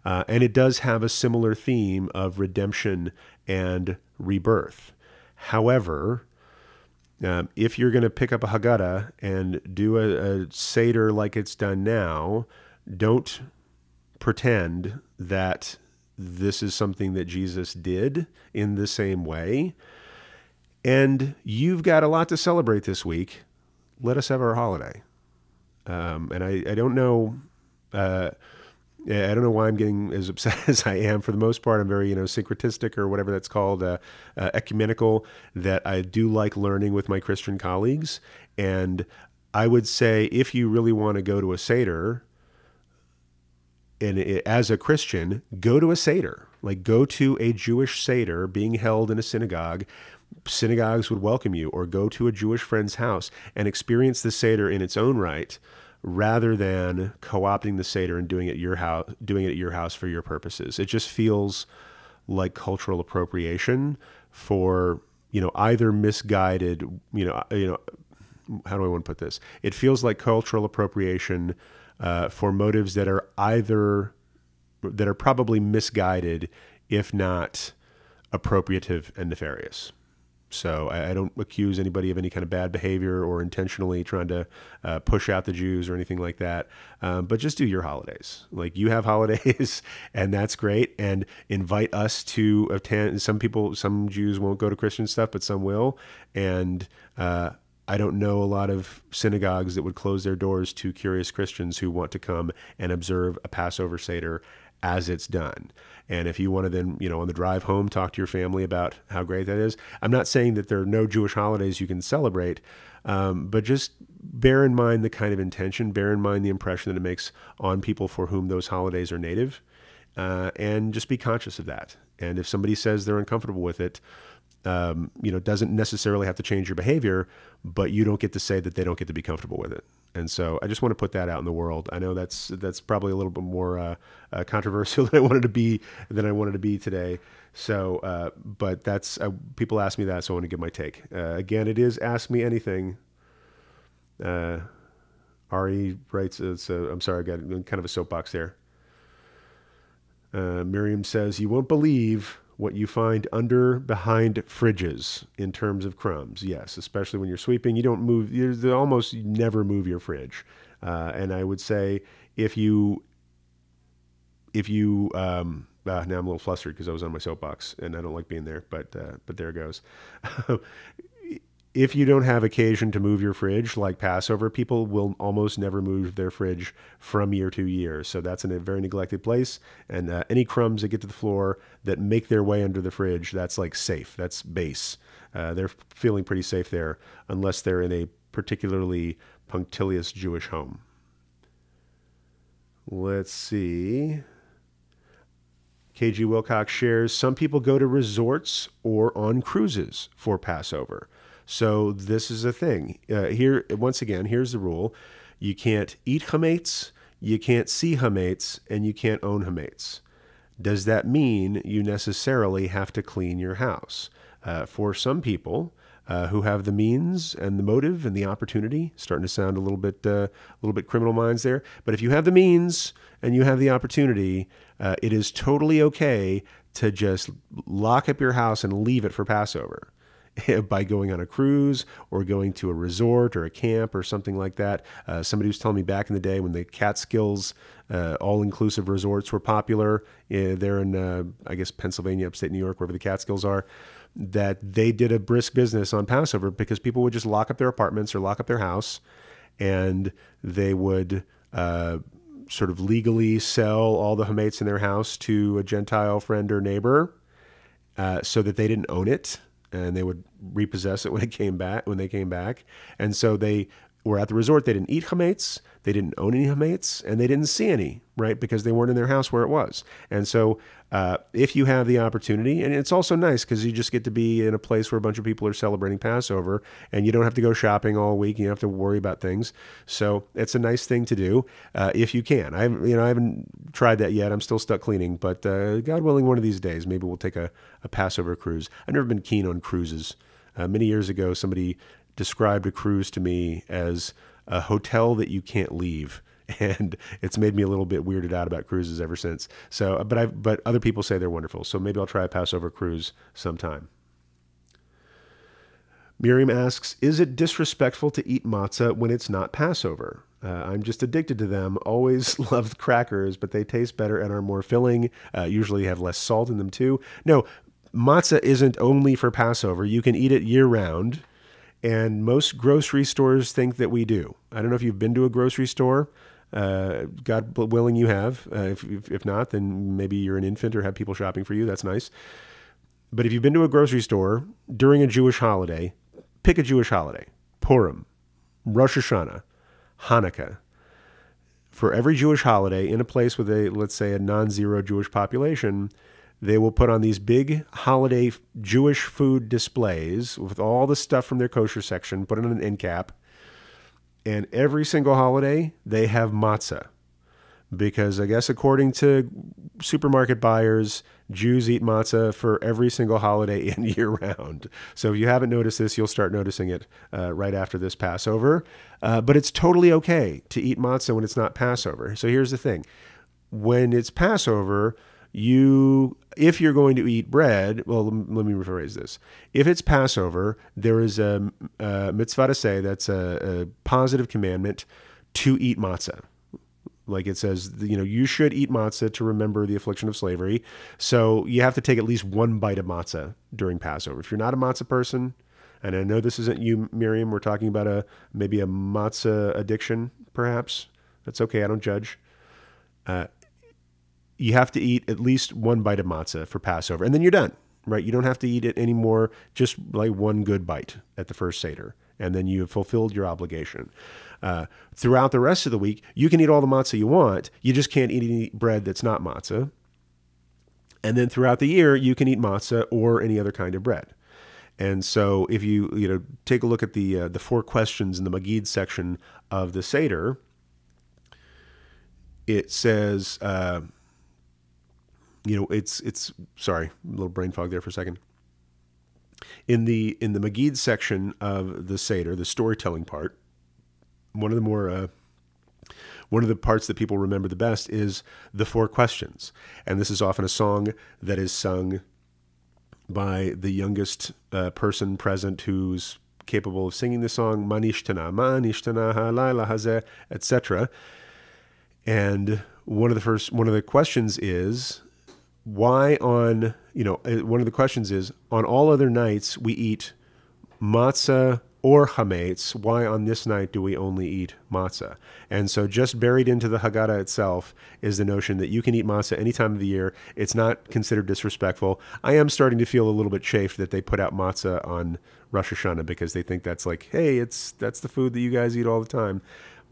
And it does have a similar theme of redemption and rebirth. However, if you're going to pick up a Haggadah and do a Seder like it's done now, don't pretend that this is something that Jesus did in the same way. And you've got a lot to celebrate this week. Let us have our holiday. And I don't know. I don't know why I'm getting as upset as I am. For the most part, I'm very, syncretistic or whatever that's called, ecumenical, that I do like learning with my Christian colleagues. And I would say if you really want to go to a Seder, and as a Christian, go to a Seder. Like, go to a Jewish Seder being held in a synagogue. Synagogues would welcome you. Or go to a Jewish friend's house and experience the Seder in its own right, rather than co-opting the Seder and doing it at your house for your purposes. It just feels like cultural appropriation for, either misguided, how do I want to put this? It feels like cultural appropriation for motives that are probably misguided, if not appropriative and nefarious. So I don't accuse anybody of any kind of bad behavior or intentionally trying to push out the Jews or anything like that. But just do your holidays. Like, you have holidays, and that's great. And invite us to attend. Some Jews won't go to Christian stuff, but some will. And I don't know a lot of synagogues that would close their doors to curious Christians who want to come and observe a Passover Seder as it's done. And if you want to then, on the drive home, talk to your family about how great that is. I'm not saying that there are no Jewish holidays you can celebrate, but just bear in mind the kind of intention, bear in mind the impression that it makes on people for whom those holidays are native, and just be conscious of that. And if somebody says they're uncomfortable with it, doesn't necessarily have to change your behavior, but you don't get to say that they don't get to be comfortable with it. And so I just want to put that out in the world. I know that's probably a little bit more controversial than I wanted to be today. So, but that's people ask me that, so I want to give my take. Again, it is Ask Me Anything. Ari writes, I'm sorry, I got kind of a soapbox there. Miriam says, you won't believe what you find behind fridges in terms of crumbs. Yes, especially when you're sweeping, you almost never move your fridge. And I would say if you now I'm a little flustered because I was on my soapbox and I don't like being there, but there it goes. If you don't have occasion to move your fridge, like Passover, people will almost never move their fridge from year to year. So that's in a very neglected place. And any crumbs that get to the floor that make their way under the fridge, that's like safe. That's base. They're feeling pretty safe there, unless they're in a particularly punctilious Jewish home. Let's see. KG Wilcox shares, some people go to resorts or on cruises for Passover. So this is a thing. Here, once again, here's the rule. You can't eat chametz, you can't see chametz, and you can't own chametz. Does that mean you necessarily have to clean your house? For some people who have the means and the motive and the opportunity, starting to sound a little bit criminal minds there. But if you have the means and you have the opportunity, it is totally okay to just lock up your house and leave it for Passover. By going on a cruise or going to a resort or a camp or something like that. Somebody was telling me back in the day when the Catskills all-inclusive resorts were popular there in, I guess, Pennsylvania, upstate New York, wherever the Catskills are, that they did a brisk business on Passover because people would just lock up their apartments or lock up their house, and they would sort of legally sell all the chametz in their house to a Gentile friend or neighbor so that they didn't own it. And they would repossess it when they came back. And so they were at the resort. They didn't eat chametz. They didn't own any chametz, and they didn't see any, right? Because they weren't in their house where it was. And so if you have the opportunity, and it's also nice because you just get to be in a place where a bunch of people are celebrating Passover, and you don't have to go shopping all week. You don't have to worry about things. So it's a nice thing to do if you can. I haven't tried that yet. I'm still stuck cleaning, but God willing, one of these days, maybe we'll take a Passover cruise. I've never been keen on cruises. Many years ago, somebody described a cruise to me as a hotel that you can't leave. And it's made me a little bit weirded out about cruises ever since. So, but other people say they're wonderful. So maybe I'll try a Passover cruise sometime. Miriam asks, is it disrespectful to eat matzah when it's not Passover? I'm just addicted to them. Always loved crackers, but they taste better and are more filling. Usually have less salt in them too. No, matzah isn't only for Passover. You can eat it year-round, and most grocery stores think that we do. I don't know if you've been to a grocery store. God willing you have. If not, then maybe you're an infant or have people shopping for you. That's nice. But if you've been to a grocery store during a Jewish holiday, pick a Jewish holiday. Purim, Rosh Hashanah, Hanukkah. For every Jewish holiday in a place with let's say a non-zero Jewish population, they will put on these big holiday Jewish food displays with all the stuff from their kosher section, put it on an end cap. And every single holiday, they have matzah. Because I guess according to supermarket buyers, Jews eat matzah for every single holiday and year round. So if you haven't noticed this, you'll start noticing it right after this Passover. But it's totally okay to eat matzah when it's not Passover. So here's the thing. When it's Passover, if you're going to eat bread, well, let me rephrase this. If it's Passover, there is a mitzvah to say that's a positive commandment to eat matzah. Like it says, you should eat matzah to remember the affliction of slavery. So you have to take at least one bite of matzah during Passover. If you're not a matzah person, and I know this isn't you, Miriam, we're talking about maybe a matzah addiction, perhaps. That's okay, I don't judge. You have to eat at least one bite of matzah for Passover, and then you're done, right? You don't have to eat it anymore, just like one good bite at the first Seder, and then you have fulfilled your obligation. Throughout the rest of the week, you can eat all the matzah you want. You just can't eat any bread that's not matzah. And then throughout the year, you can eat matzah or any other kind of bread. And so if you take a look at the 4 questions in the Magid section of the Seder, it says... it's sorry, a little brain fog there for a second. In the Magid section of the Seder, the storytelling part, one of the parts that people remember the best is the 4 questions, and this is often a song that is sung by the youngest person present who's capable of singing the song. Manishtana, manishtana, halayla hazeh, etc. And one of the questions is, one of the questions is, on all other nights we eat matzah or chametz. Why on this night do we only eat matzah? And so just buried into the Haggadah itself is the notion that you can eat matzah any time of the year. It's not considered disrespectful. I am starting to feel a little bit chafed that they put out matzah on Rosh Hashanah because they think that's like, hey, that's the food that you guys eat all the time.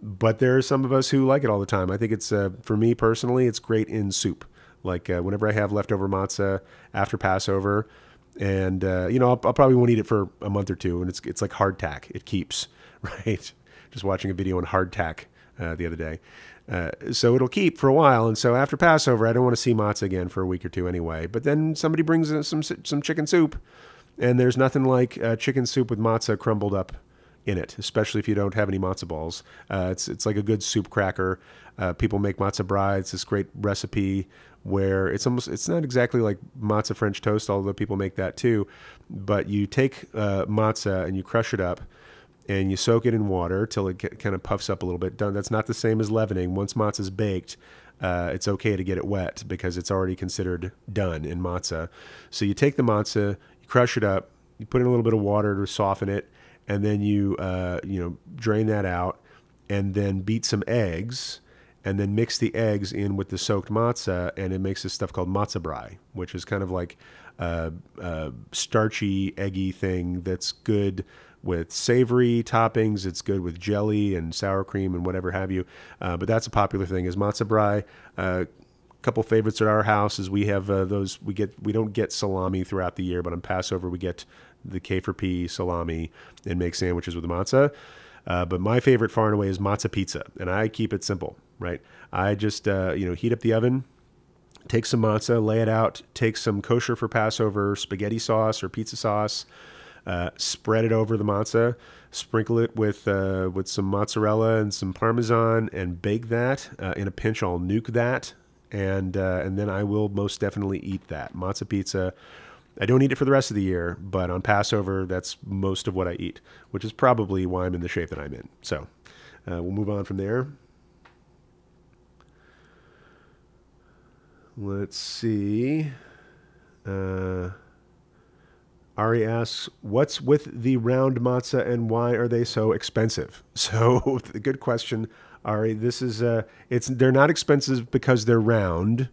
But there are some of us who like it all the time. I think it's, for me personally, it's great in soup. Like whenever I have leftover matzah after Passover, and I'll probably won't eat it for a month or two, and it's like hardtack. It keeps, right? Just watching a video on hardtack the other day. So it'll keep for a while, and so after Passover, I don't want to see matzah again for a week or two anyway. But then somebody brings in some chicken soup, and there's nothing like chicken soup with matzah crumbled up in it, especially if you don't have any matzah balls. It's like a good soup cracker. People make matzah brie. It's this great recipe where it's not exactly like matzah French toast, although people make that too. But you take matzah and you crush it up, and you soak it in water till it kind of puffs up a little bit. That's not the same as leavening. Once matzah's baked, it's okay to get it wet because it's already considered done in matzah. So you take the matzah, you crush it up, you put in a little bit of water to soften it, and then you drain that out, and then beat some eggs, and then mix the eggs in with the soaked matzah, and it makes this stuff called matzah brie, which is kind of like a starchy, eggy thing that's good with savory toppings. It's good with jelly and sour cream and whatever have you. But that's a popular thing is matzah brie. A couple favorites at our house is we have those. We don't get salami throughout the year, but on Passover we get the kefir pea salami and make sandwiches with the matzah. But my favorite far and away is matzah pizza, and I keep it simple, right? I just heat up the oven, take some matzah, lay it out, take some kosher for Passover spaghetti sauce or pizza sauce, spread it over the matzah, sprinkle it with some mozzarella and some Parmesan, and bake that. In a pinch, I'll nuke that, and then I will most definitely eat that matzah pizza. I don't eat it for the rest of the year, but on Passover, that's most of what I eat, which is probably why I'm in the shape that I'm in. So we'll move on from there. Let's see. Ari asks, what's with the round matzah and why are they so expensive? So good question, Ari. This is they're not expensive because they're round.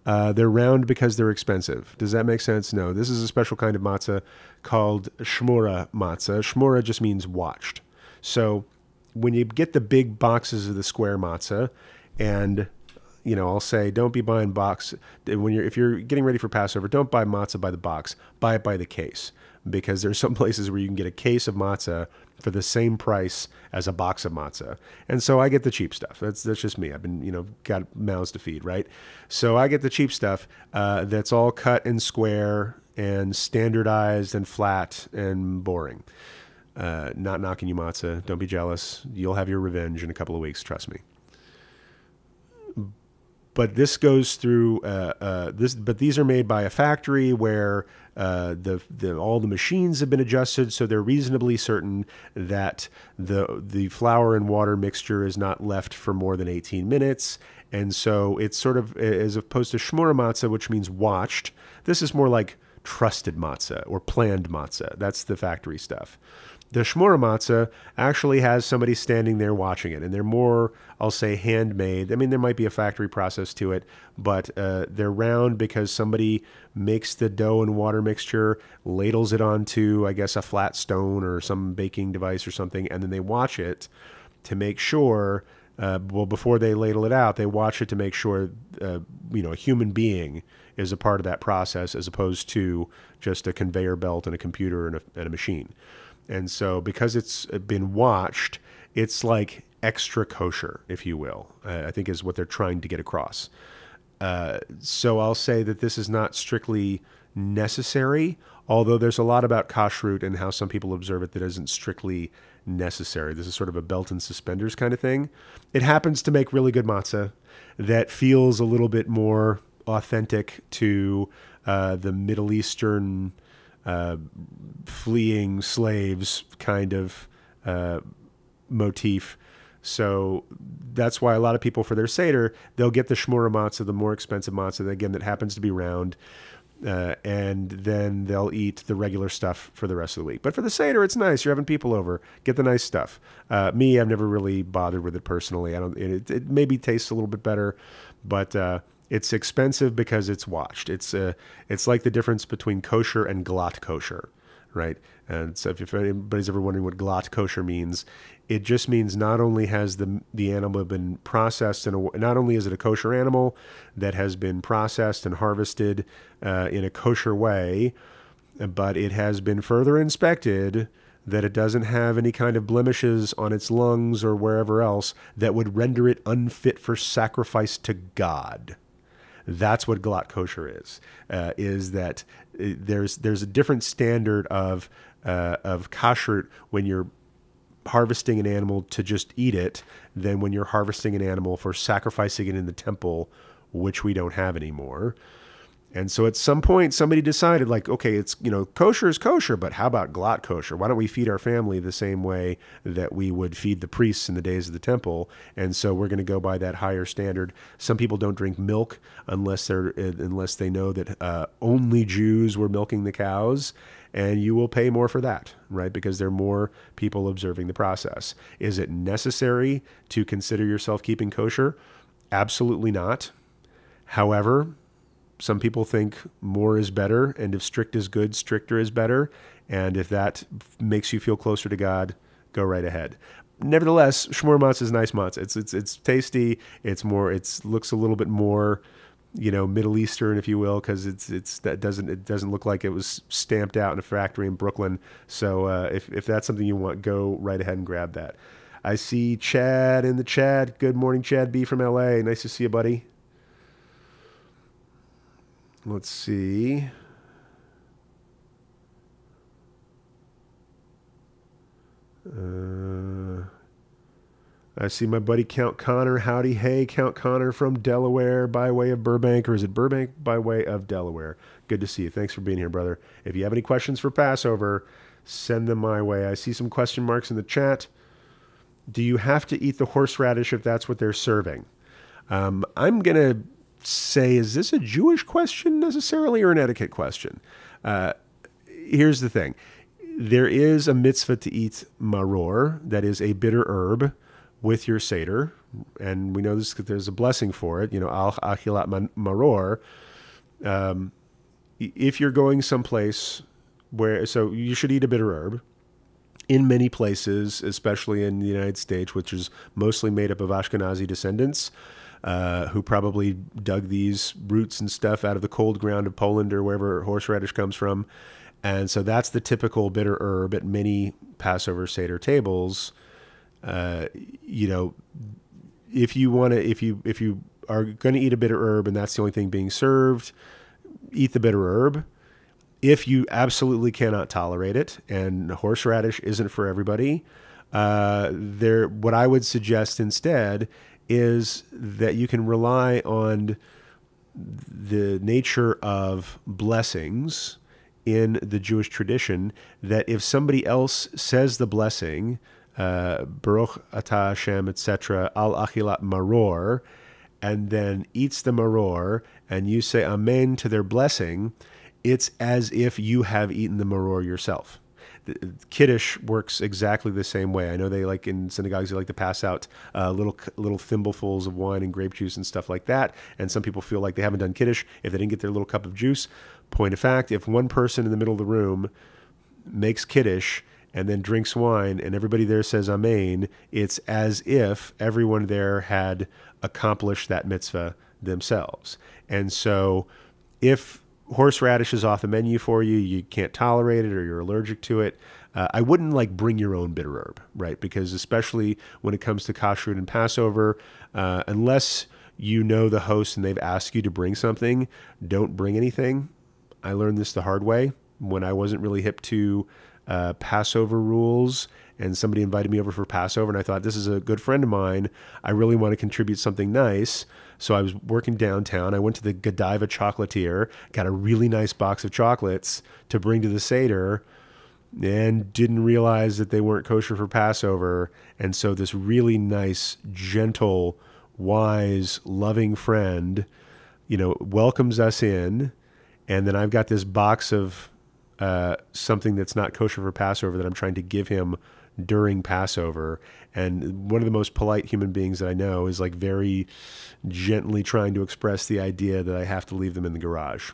They're round because they're expensive. Does that make sense? No. This is a special kind of matzah called shmura matzah. Shmura just means watched. So when you get the big boxes of the square matzah, and I'll say don't be buying box if you're getting ready for Passover. Don't buy matzah by the box. Buy it by the case, because there's some places where you can get a case of matzah for the same price as a box of matzah. And so I get the cheap stuff. That's just me. I've been got mouths to feed, right? So I get the cheap stuff that's all cut and square and standardized and flat and boring. Not knocking you, matzah. Don't be jealous. You'll have your revenge in a couple of weeks. Trust me. But this goes through But these are made by a factory where all the machines have been adjusted, so they're reasonably certain that the flour and water mixture is not left for more than 18 minutes. And so it's sort of, as opposed to shmura matzah, which means watched. This is more like trusted matzah or planned matzah. That's the factory stuff. The shmura matzah actually has somebody standing there watching it, and they're more, I'll say, handmade. I mean, there might be a factory process to it, but they're round because somebody makes the dough and water mixture, ladles it onto, I guess, a flat stone or some baking device or something, and then they watch it to make sure, before they ladle it out, they watch it to make sure, a human being is a part of that process as opposed to just a conveyor belt and a computer and a machine. And so because it's been watched, it's like extra kosher, if you will, I think is what they're trying to get across. So I'll say that this is not strictly necessary, although there's a lot about kashrut and how some people observe it that isn't strictly necessary. This is sort of a belt and suspenders kind of thing. It happens to make really good matzah that feels a little bit more authentic to the Middle Eastern fleeing slaves kind of motif. So that's why a lot of people for their Seder, they'll get the shmura matzah, the more expensive matzah, again, that happens to be round, and then they'll eat the regular stuff for the rest of the week. But for the Seder, it's nice. You're having people over. Get the nice stuff. Me, I've never really bothered with it personally. It maybe tastes a little bit better, but it's expensive because it's watched. It's like the difference between kosher and glatt kosher, right? And so if anybody's ever wondering what glatt kosher means, it just means not only has the animal been processed not only is it a kosher animal that has been processed and harvested in a kosher way, but it has been further inspected that it doesn't have any kind of blemishes on its lungs or wherever else that would render it unfit for sacrifice to God. That's what glatt kosher is that there's a different standard of kashrut when you're harvesting an animal to just eat it than when you're harvesting an animal for sacrificing it in the temple, which we don't have anymore. And so at some point, somebody decided, like, okay, it's, kosher is kosher, but how about glatt kosher? Why don't we feed our family the same way that we would feed the priests in the days of the temple? And so we're going to go by that higher standard. Some people don't drink milk unless they know that only Jews were milking the cows, and you will pay more for that, right? Because there are more people observing the process. Is it necessary to consider yourself keeping kosher? Absolutely not. However, some people think more is better, and if strict is good, stricter is better. And if that makes you feel closer to God, go right ahead. Nevertheless, shmur matzah is nice matzah. It's tasty. It looks a little bit more, Middle Eastern, if you will, because it doesn't look like it was stamped out in a factory in Brooklyn. So if that's something you want, go right ahead and grab that. I see Chad in the chat. Good morning, Chad B from LA. Nice to see you, buddy. Let's see. I see my buddy Count Connor. Howdy, hey, Count Connor from Delaware by way of Burbank, or is it Burbank by way of Delaware? Good to see you. Thanks for being here, brother. If you have any questions for Passover, send them my way. I see some question marks in the chat. Do you have to eat the horseradish if that's what they're serving? I'm going to say, is this a Jewish question necessarily or an etiquette question? Here's the thing. There is a mitzvah to eat maror, that is a bitter herb, with your Seder. And we know this because there's a blessing for it, al achilat maror. If you're going someplace so you should eat a bitter herb. In many places, especially in the United States, which is mostly made up of Ashkenazi descendants, who probably dug these roots and stuff out of the cold ground of Poland or wherever horseradish comes from. And so that's the typical bitter herb at many Passover Seder tables. If you are going to eat a bitter herb and that's the only thing being served, eat the bitter herb. If you absolutely cannot tolerate it, and horseradish isn't for everybody, what I would suggest instead is that you can rely on the nature of blessings in the Jewish tradition, that if somebody else says the blessing, Baruch Atah Hashem, etc., al achilat maror, and then eats the maror, and you say amen to their blessing, it's as if you have eaten the maror yourself. Kiddush works exactly the same way. I know they in synagogues, they like to pass out little thimblefuls of wine and grape juice and stuff like that. And some people feel like they haven't done Kiddush if they didn't get their little cup of juice. Point of fact, if one person in the middle of the room makes Kiddush and then drinks wine and everybody there says Amen, it's as if everyone there had accomplished that mitzvah themselves. And so if horseradish is off the menu for you, you can't tolerate it or you're allergic to it, I wouldn't bring your own bitter herb, right? Because especially when it comes to kashrut and Passover, unless you know the host and they've asked you to bring something, don't bring anything. I learned this the hard way when I wasn't really hip to Passover rules, and somebody invited me over for Passover, and I thought, this is a good friend of mine. I really want to contribute something nice. So I was working downtown. I went to the Godiva chocolatier, got a really nice box of chocolates to bring to the Seder, and didn't realize that they weren't kosher for Passover. And so this really nice, gentle, wise, loving friend, welcomes us in. And then I've got this box of something that's not kosher for Passover that I'm trying to give him during Passover. And one of the most polite human beings that I know is very gently trying to express the idea that I have to leave them in the garage.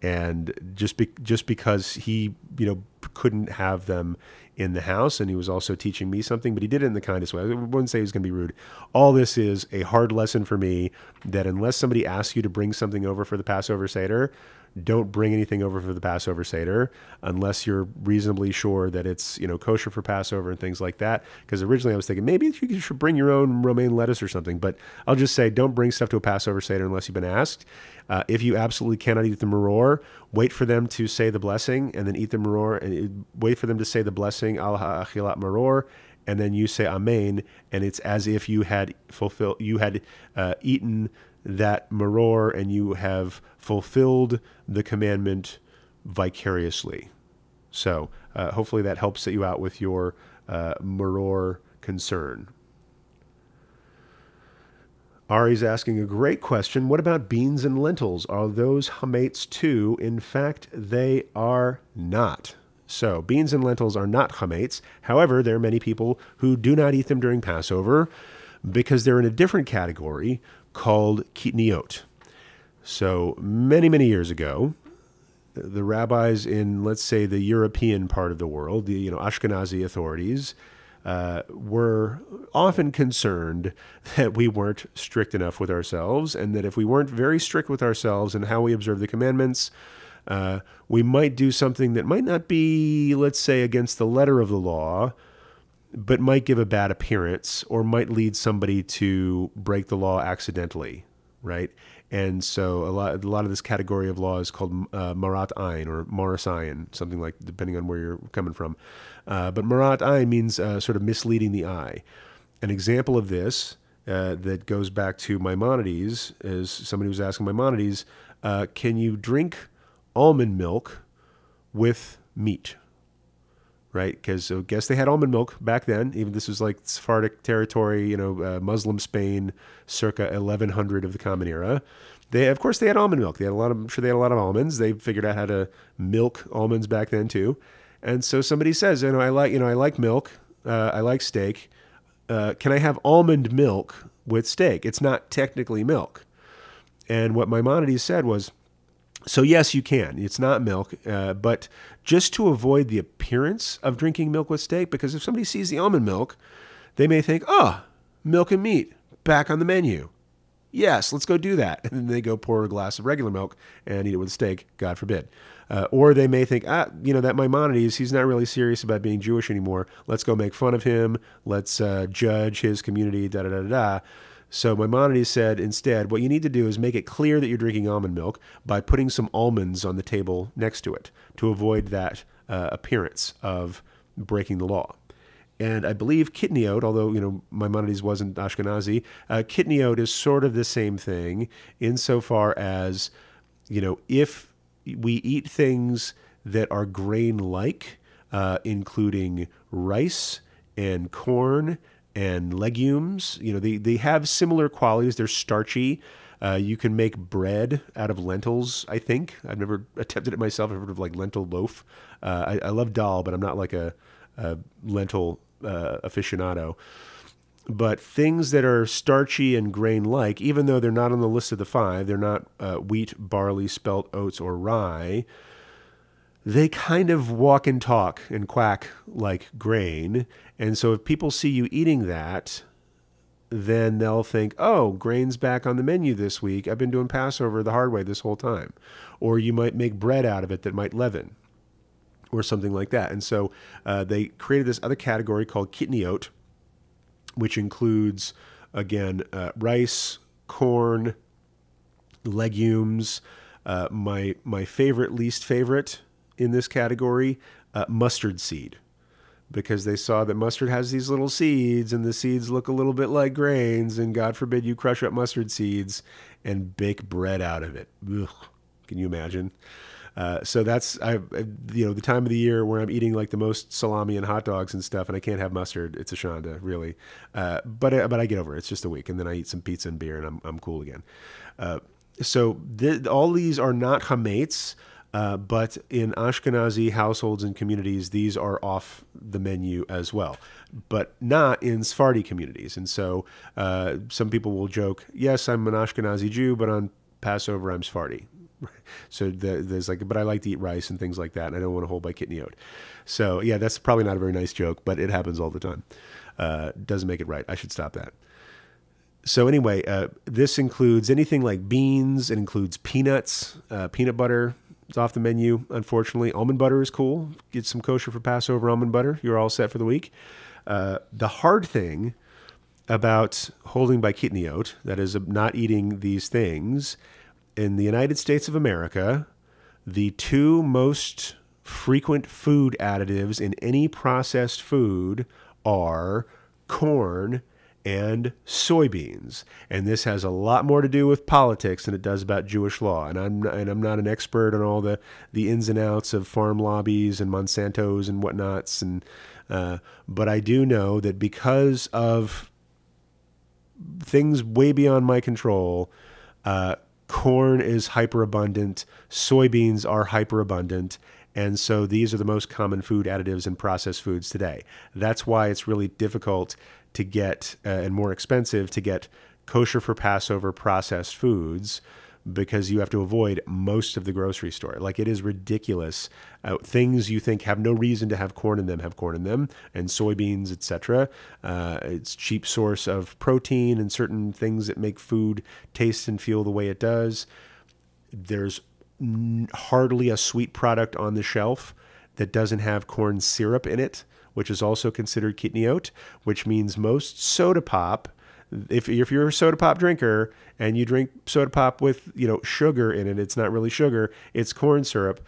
And just because he, couldn't have them in the house, and he was also teaching me something, but he did it in the kindest way. I wouldn't say he was going to be rude. All this is a hard lesson for me that unless somebody asks you to bring something over for the Passover Seder, don't bring anything over for the Passover Seder unless you're reasonably sure that it's, kosher for Passover and things like that. Because originally I was thinking maybe you should bring your own romaine lettuce or something, but I'll just say don't bring stuff to a Passover Seder unless you've been asked. If you absolutely cannot eat the maror, wait for them to say the blessing and then eat the maror, and wait for them to say the blessing, al ha'achilat maror, and then you say amen, and it's as if you had eaten that maror and you have fulfilled the commandment vicariously. So hopefully that helps you out with your maror concern. Ari's asking a great question. What about beans and lentils? Are those chametz too? In fact, they are not. So beans and lentils are not chametz. However, there are many people who do not eat them during Passover because they're in a different category called kitniot. So many, many years ago, the rabbis in, let's say, the European part of the world, the Ashkenazi authorities, were often concerned that we weren't strict enough with ourselves, and that if we weren't very strict with ourselves and how we observe the commandments, we might do something that might not be, let's say, against the letter of the law, but might give a bad appearance or might lead somebody to break the law accidentally, right? And so a lot of this category of law is called marat ayin or maras ayin, something like, depending on where you're coming from. But marat ayin means sort of misleading the eye. An example of this that goes back to Maimonides is somebody was asking Maimonides, can you drink almond milk with meat? Right, because I guess they had almond milk back then. Even this was like Sephardic territory, Muslim Spain, circa 1100 of the Common Era. Of course, they had almond milk. I'm sure they had a lot of almonds. They figured out how to milk almonds back then too. And so somebody says, I like milk. I like steak. Can I have almond milk with steak? It's not technically milk. And what Maimonides said was, so yes, you can. It's not milk, but just to avoid the appearance of drinking milk with steak, because if somebody sees the almond milk, they may think, milk and meat, back on the menu. Yes, let's go do that. And then they go pour a glass of regular milk and eat it with steak, God forbid. Or they may think, that Maimonides, he's not really serious about being Jewish anymore. Let's go make fun of him. Let's judge his community, da-da-da-da-da. So Maimonides said, instead, what you need to do is make it clear that you're drinking almond milk by putting some almonds on the table next to it to avoid that appearance of breaking the law. And I believe kitniot, although Maimonides wasn't Ashkenazi, kitniot is sort of the same thing insofar as, if we eat things that are grain-like, including rice and corn and legumes, they have similar qualities. They're starchy. You can make bread out of lentils, I think. I've never attempted it myself. I've heard of like lentil loaf. I love dal, but I'm not like a lentil aficionado. But things that are starchy and grain-like, even though they're not on the list of the five, they're not wheat, barley, spelt, oats, or rye, they kind of walk and talk and quack like grain. And so if people see you eating that, then they'll think, oh, grain's back on the menu this week. I've been doing Passover the hard way this whole time. Or you might make bread out of it that might leaven or something like that. And so they created this other category called kitniot, which includes, again, rice, corn, legumes. My least favorite in this category, mustard seed, because they saw that mustard has these little seeds, and the seeds look a little bit like grains, and God forbid you crush up mustard seeds and bake bread out of it. Ugh. Can you imagine? So that's the time of the year where I'm eating like the most salami and hot dogs and stuff, and I can't have mustard. It's a shanda, really. But I get over it. It's just a week, and then I eat some pizza and beer, and I'm cool again. So all these are not chametz, but in Ashkenazi households and communities, these are off the menu as well, but not in Sephardi communities. And so some people will joke, yes, I'm an Ashkenazi Jew, but on Passover I'm Sephardi. So there's like, but I like to eat rice and things like that, and I don't want to hold my kidney oat. So yeah, that's probably not a very nice joke, but it happens all the time. Doesn't make it right. I should stop that. So anyway, this includes anything like beans. It includes peanuts, peanut butter. It's off the menu, unfortunately. Almond butter is cool. Get some kosher for Passover almond butter. You're all set for the week. The hard thing about holding by kidney oat, that is, not eating these things, in the United States of America, the two most frequent food additives in any processed food are corn and soybeans. And this has a lot more to do with politics than it does about Jewish law. And I'm not an expert on all the ins and outs of farm lobbies and Monsantos and whatnots. But I do know that because of things way beyond my control, corn is hyperabundant, soybeans are hyperabundant, and so these are the most common food additives in processed foods today. That's why it's really difficult to get and more expensive to get kosher for Passover processed foods, because you have to avoid most of the grocery store. Like, it is ridiculous. Things you think have no reason to have corn in them have corn in them, and soybeans, etc. It's a cheap source of protein and certain things that make food taste and feel the way it does. There's hardly a sweet product on the shelf that doesn't have corn syrup in it, which is also considered kidney oat, which means most soda pop, if you're a soda pop drinker and you drink soda pop with sugar in it, it's not really sugar, it's corn syrup.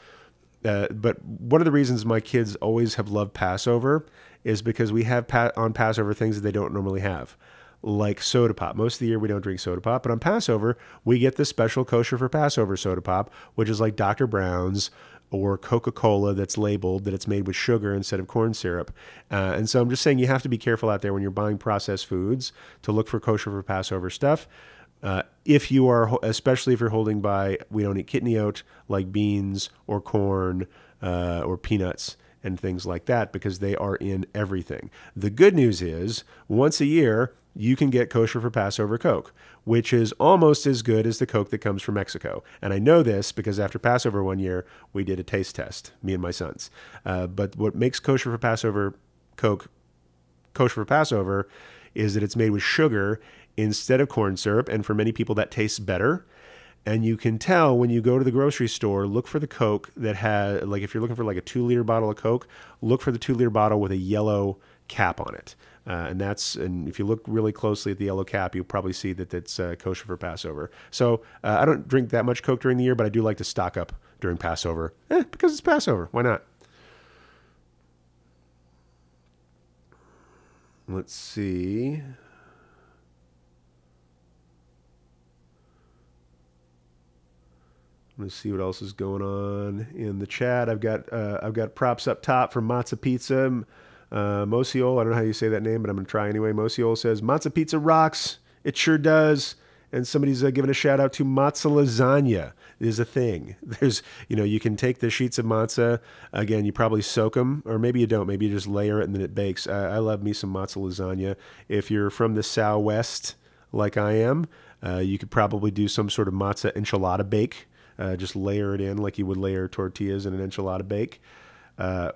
But one of the reasons my kids always have loved Passover is because we have on Passover things that they don't normally have, like soda pop. Most of the year we don't drink soda pop, but on Passover we get the special kosher for Passover soda pop, which is like Dr. Brown's or Coca-Cola that's labeled that it's made with sugar instead of corn syrup. And so I'm just saying you have to be careful out there when you're buying processed foods to look for kosher for Passover stuff. If you are, especially if you're holding by, we don't eat kidney oat, like beans or corn or peanuts and things like that, because they are in everything. The good news is, once a year, you can get kosher for Passover Coke, which is almost as good as the Coke that comes from Mexico. And I know this because after Passover one year, we did a taste test, me and my sons. But what makes kosher for Passover Coke kosher for Passover is that it's made with sugar instead of corn syrup, and for many people that tastes better. And you can tell when you go to the grocery store, look for the Coke that has, like, if you're looking for like a 2-liter bottle of Coke, look for the 2-liter bottle with a yellow cap on it. And if you look really closely at the yellow cap, you'll probably see that it's kosher for Passover. So I don't drink that much Coke during the year, but I do like to stock up during Passover, because it's Passover. Why not? Let's see. Let's see what else is going on in the chat. I've got props up top for Matzah Pizza. Mosiol, I don't know how you say that name, but I'm going to try anyway. Mosiol says, Matzah Pizza rocks. It sure does. And somebody's giving a shout out to matzah lasagna. It is a thing. There's, you can take the sheets of matzah. Again, you probably soak them, or maybe you don't. Maybe you just layer it and then it bakes. I love me some matzah lasagna. If you're from the Southwest, like I am, you could probably do some sort of matzah enchilada bake. Just layer it in like you would layer tortillas in an enchilada bake.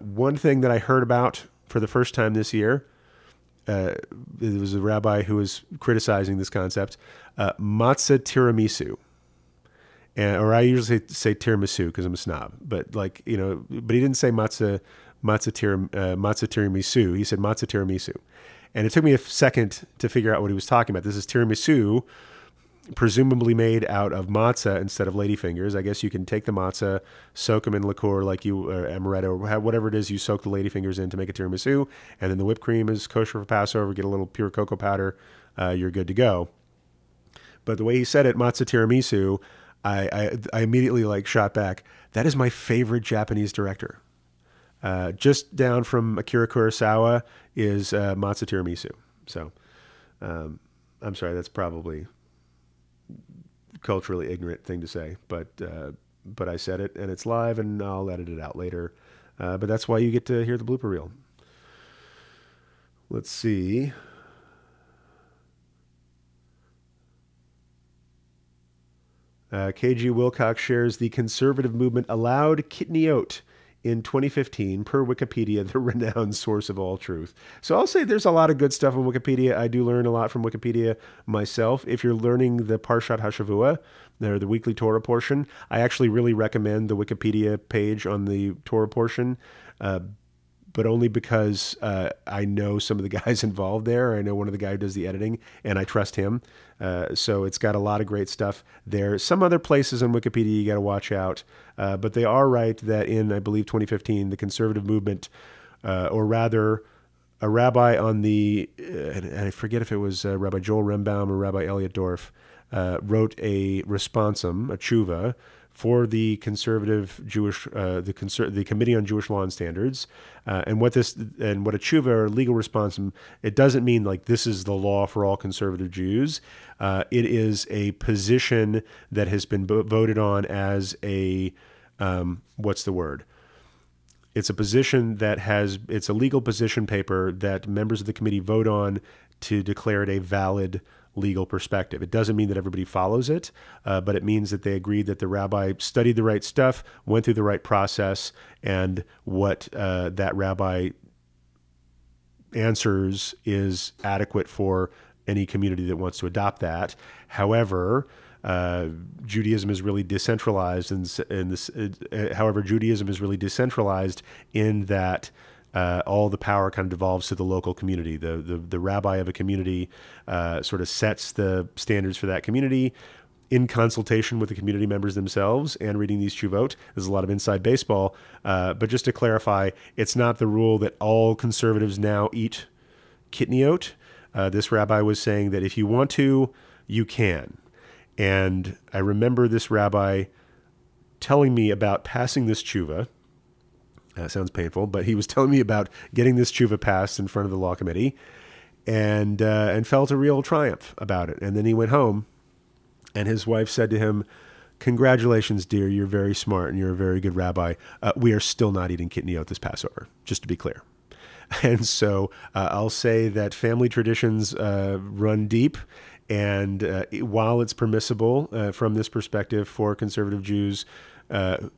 One thing that I heard about for the first time this year, it was a rabbi who was criticizing this concept, matzah tiramisu. Or I usually say tiramisu because I'm a snob, but but he didn't say matzah tiramisu. He said matzah tiramisu. And it took me a second to figure out what he was talking about. This is tiramisu, presumably made out of matzah instead of ladyfingers. I guess you can take the matzah, soak them in liqueur or amaretto, or whatever it is you soak the ladyfingers in to make a tiramisu, and then the whipped cream is kosher for Passover. Get a little pure cocoa powder, you're good to go. But the way he said it, matzah tiramisu, I immediately shot back. That is my favorite Japanese director. Just down from Akira Kurosawa is matzah tiramisu. So I'm sorry, that's probably culturally ignorant thing to say, but I said it, and it's live, and I'll edit it out later. But that's why you get to hear the blooper reel. Let's see. KG Wilcox shares the conservative movement allowed kitniot in 2015 per Wikipedia, the renowned source of all truth. So I'll say there's a lot of good stuff on Wikipedia. I do learn a lot from Wikipedia myself. If you're learning the Parshat HaShavua, the weekly Torah portion, I actually really recommend the Wikipedia page on the Torah portion. But only because I know some of the guys involved there. I know one of the guys who does the editing, and I trust him. So it's got a lot of great stuff there. Some other places on Wikipedia you got to watch out. But they are right that in, I believe, 2015, the conservative movement, or rather, a rabbi on the, and I forget if it was Rabbi Joel Rembaum or Rabbi Elliot Dorff, wrote a responsum, a tshuva, for the conservative Jewish, the Committee on Jewish Law and Standards, and what a tshuva or legal responsum, it doesn't mean like this is the law for all conservative Jews. It is a position that has been voted on as a what's the word? It's a position that it's a legal position paper that members of the committee vote on to declare it a valid legal perspective. It doesn't mean that everybody follows it, but it means that they agreed that the rabbi studied the right stuff, went through the right process, and what that rabbi answers is adequate for any community that wants to adopt that. However, Judaism is really decentralized, however, Judaism is really decentralized in that all the power kind of devolves to the local community. The rabbi of a community sort of sets the standards for that community in consultation with the community members themselves and reading these tshuvot. There's a lot of inside baseball. But just to clarify, it's not the rule that all conservatives now eat kitniot. This rabbi was saying that if you want to, you can. And I remember this rabbi telling me about passing this tshuva. Sounds painful, but he was telling me about getting this tshuva passed in front of the law committee, and felt a real triumph about it. And then he went home, and his wife said to him, "Congratulations, dear. You're very smart, and you're a very good rabbi. We are still not eating kitniot this Passover, just to be clear." And so I'll say that family traditions run deep. And while it's permissible from this perspective for conservative Jews,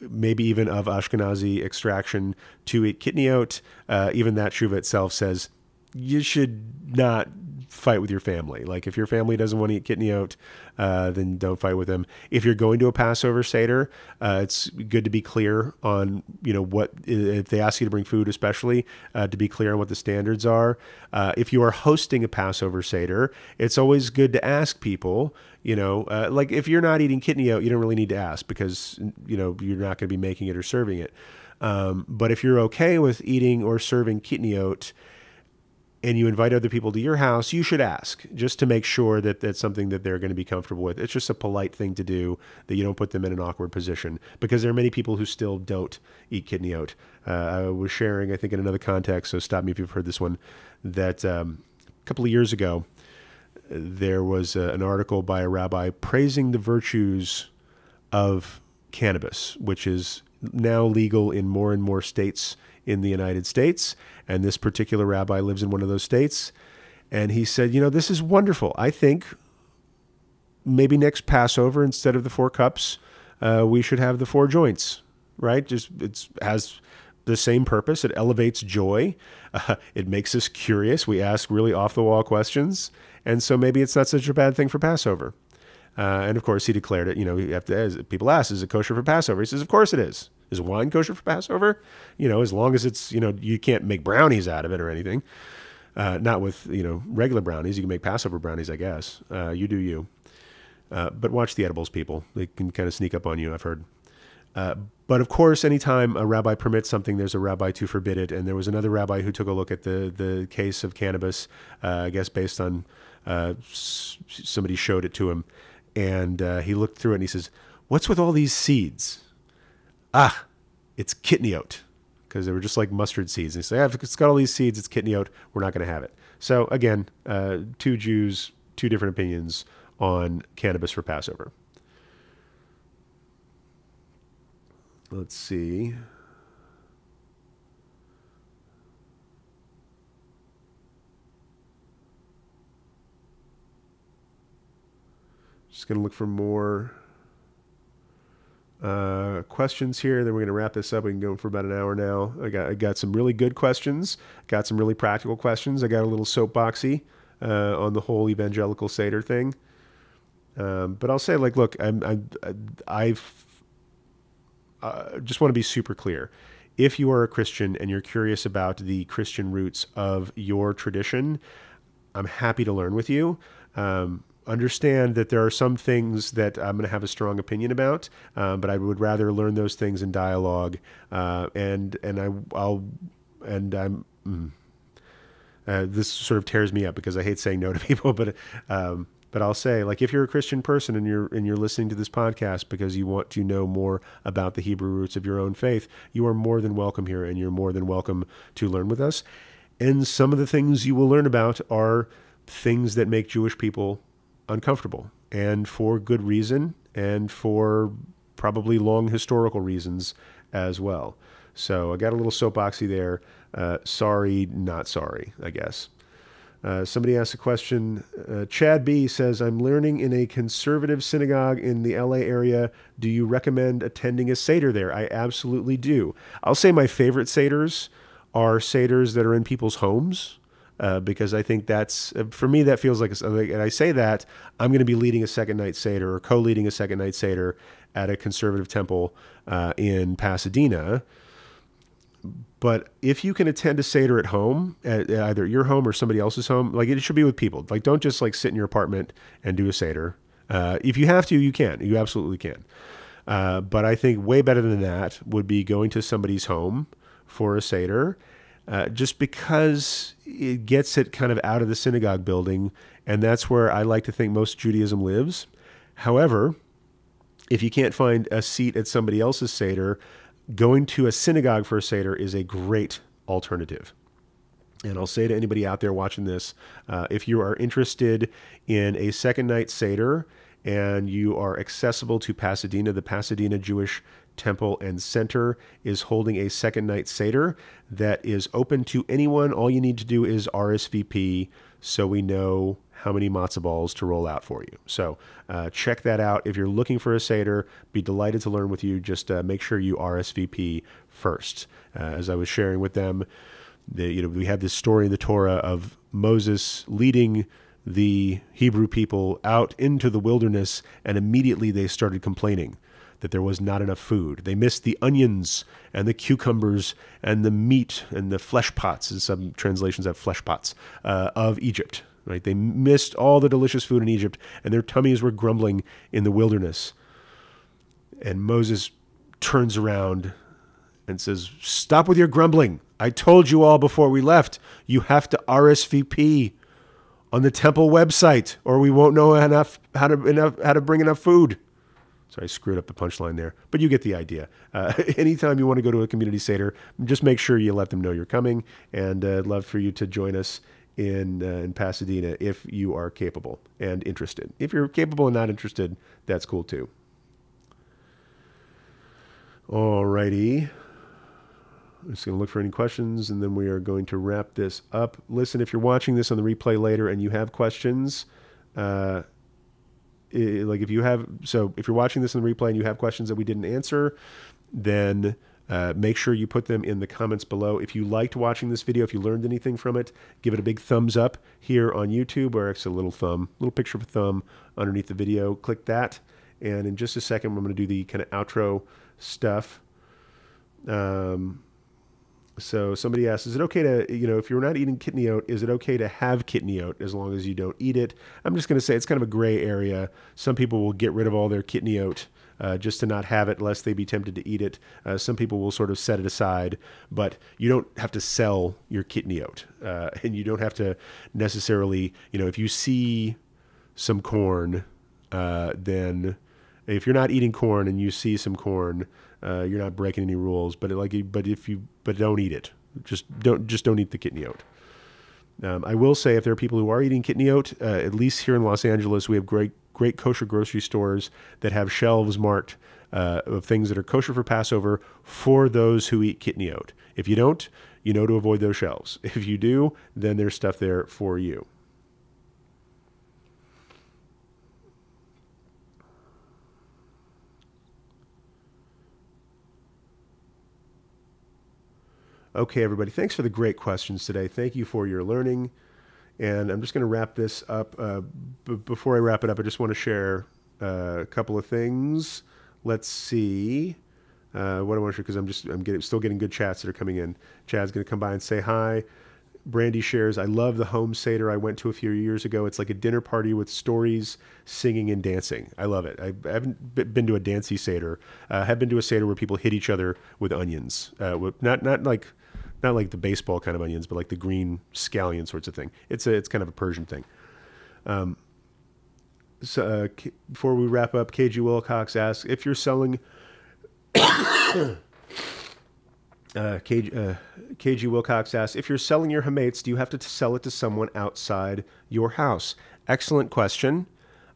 maybe even of Ashkenazi extraction, to eat kitniot, even that tshuva itself says you should not fight with your family. Like if your family doesn't want to eat kitniot, then don't fight with them. If you're going to a Passover Seder, it's good to be clear on, what, if they ask you to bring food, especially, to be clear on what the standards are. If you are hosting a Passover Seder, it's always good to ask people, like if you're not eating kitniot, you don't really need to ask because, you're not going to be making it or serving it. But if you're okay with eating or serving kitniot, and you invite other people to your house, you should ask just to make sure that that's something that they're going to be comfortable with. It's just a polite thing to do, that you don't put them in an awkward position, because there are many people who still don't eat kitniot. I was sharing, I think in another context, so stop me if you've heard this one, that a couple of years ago, there was an article by a rabbi praising the virtues of cannabis, which is now legal in more and more states in the United States. And this particular rabbi lives in one of those states. And he said, this is wonderful. I think maybe next Passover, instead of the 4 cups, we should have the 4 joints, right? It has the same purpose. It elevates joy. It makes us curious. We ask really off-the-wall questions. And so maybe it's not such a bad thing for Passover. And of course, he declared it. You have to, as people ask, is it kosher for Passover? He says, of course it is. Is wine kosher for Passover? As long as it's, you can't make brownies out of it or anything. Not with, regular brownies. You can make Passover brownies, I guess. You do you. But watch the edibles, people. They can kind of sneak up on you, I've heard. But of course, anytime a rabbi permits something, there's a rabbi to forbid it. And there was another rabbi who took a look at the case of cannabis, I guess based on somebody showed it to him. And he looked through it and he says, "What's with all these seeds?" "Ah, it's kitniot," because they were just like mustard seeds. And he said, "If it's got all these seeds, it's kitniot. We're not going to have it." So again, 2 Jews, 2 different opinions on cannabis for Passover. Let's see. Just going to look for more. questions here. Then we're going to wrap this up. We can go for about an hour now. I got some really good questions. Got some really practical questions. I got a little soapboxy on the whole evangelical Seder thing. But I'll say, like, look, I've just want to be super clear. If you are a Christian and you're curious about the Christian roots of your tradition, I'm happy to learn with you. Understand that there are some things that I'm going to have a strong opinion about, but I would rather learn those things in dialogue. This sort of tears me up because I hate saying no to people, but I'll say, like, if you're a Christian person and you're listening to this podcast because you want to know more about the Hebrew roots of your own faith, you are more than welcome here, and you're more than welcome to learn with us. And some of the things you will learn about are things that make Jewish people uncomfortable, and for good reason, and for probably long historical reasons as well. So I got a little soapboxy there. Sorry, not sorry, I guess. Somebody asked a question. Chad B says, I'm learning in a conservative synagogue in the LA area. Do you recommend attending a Seder there? I absolutely do. I'll say my favorite Seders are Seders that are in people's homes. Because I think that's, for me, that feels like, and I say that, I'm going to be leading a second night Seder or co-leading a second night Seder at a conservative temple in Pasadena. But if you can attend a Seder at home, at either your home or somebody else's home, like, it should be with people. Like, don't just like sit in your apartment and do a Seder. If you have to, you can. You absolutely can. But I think way better than that would be going to somebody's home for a Seder. Just because it gets it kind of out of the synagogue building, and that's where I like to think most Judaism lives. However, if you can't find a seat at somebody else's Seder, going to a synagogue for a Seder is a great alternative. And I'll say to anybody out there watching this, if you are interested in a second night Seder and you are accessible to Pasadena, the Pasadena Jewish Temple and Center is holding a second night Seder that is open to anyone. All you need to do is RSVP so we know how many matzah balls to roll out for you. So check that out. If you're looking for a Seder, be delighted to learn with you. Just make sure you RSVP first. As I was sharing with them, we have this story in the Torah of Moses leading the Hebrew people out into the wilderness, and immediately they started complaining that there was not enough food. They missed the onions and the cucumbers and the meat and the flesh pots, and some translations have flesh pots, of Egypt. Right? They missed all the delicious food in Egypt, and their tummies were grumbling in the wilderness. And Moses turns around and says, stop with your grumbling. I told you all before we left, you have to RSVP on the temple website, or we won't know how to bring enough food. Sorry, I screwed up the punchline there, but you get the idea. Anytime you want to go to a community Seder, just make sure you let them know you're coming, and I'd love for you to join us in Pasadena if you are capable and interested. If you're capable and not interested, that's cool too. Alrighty. I'm just going to look for any questions, and then we are going to wrap this up. Listen, if you're watching this on the replay later and you have questions, if you're watching this in the replay and you have questions that we didn't answer, then make sure you put them in the comments below. If you liked watching this video, if you learned anything from it, give it a big thumbs up here on YouTube, or it's a little picture of a thumb underneath the video. Click that. And in just a second, I'm going to do the kind of outro stuff. So somebody asked, is it okay to, if you're not eating kitniot, is it okay to have kitniot as long as you don't eat it? I'm just going to say it's kind of a gray area. Some people will get rid of all their kitniot just to not have it, lest they be tempted to eat it. Some people will sort of set it aside, but you don't have to sell your kitniot. And you don't have to necessarily, if you see some corn, then if you're not eating corn and you see some corn, you're not breaking any rules. But don't eat it. Just don't eat the kitniot. I will say, if there are people who are eating kitniot, at least here in Los Angeles, we have great kosher grocery stores that have shelves marked of things that are kosher for Passover for those who eat kitniot. If you don't, you know to avoid those shelves. If you do, then there's stuff there for you. Okay, everybody, thanks for the great questions today. Thank you for your learning. And I'm just going to wrap this up. Before I wrap it up, I just want to share a couple of things. Let's see what I want to share, because still getting good chats that are coming in. Chad's going to come by and say hi. Brandy shares, I love the home Seder I went to a few years ago. It's like a dinner party with stories, singing, and dancing. I love it. I haven't been to a dancey Seder. I have been to a Seder where people hit each other with onions. Not like the baseball kind of onions, but like the green scallion sorts of thing. It's kind of a Persian thing. Before we wrap up, KG Wilcox asks, if you're selling... KG Wilcox asks, if you're selling your hametz, do you have to sell it to someone outside your house? Excellent question.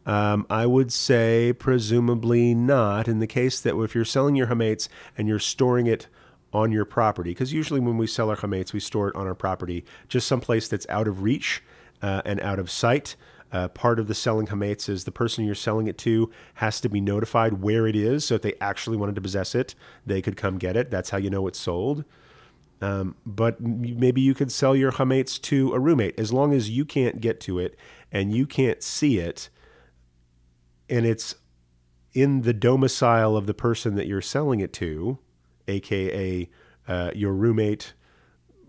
I would say presumably not, in the case that if you're selling your hametz and you're storing it on your property, because usually when we sell our hametz, we store it on our property, just someplace that's out of reach and out of sight. Part of the selling hametz is the person you're selling it to has to be notified where it is, so if they actually wanted to possess it, they could come get it. That's how you know it's sold. But maybe you could sell your hametz to a roommate, as long as you can't get to it and you can't see it, and it's in the domicile of the person that you're selling it to, aka your roommate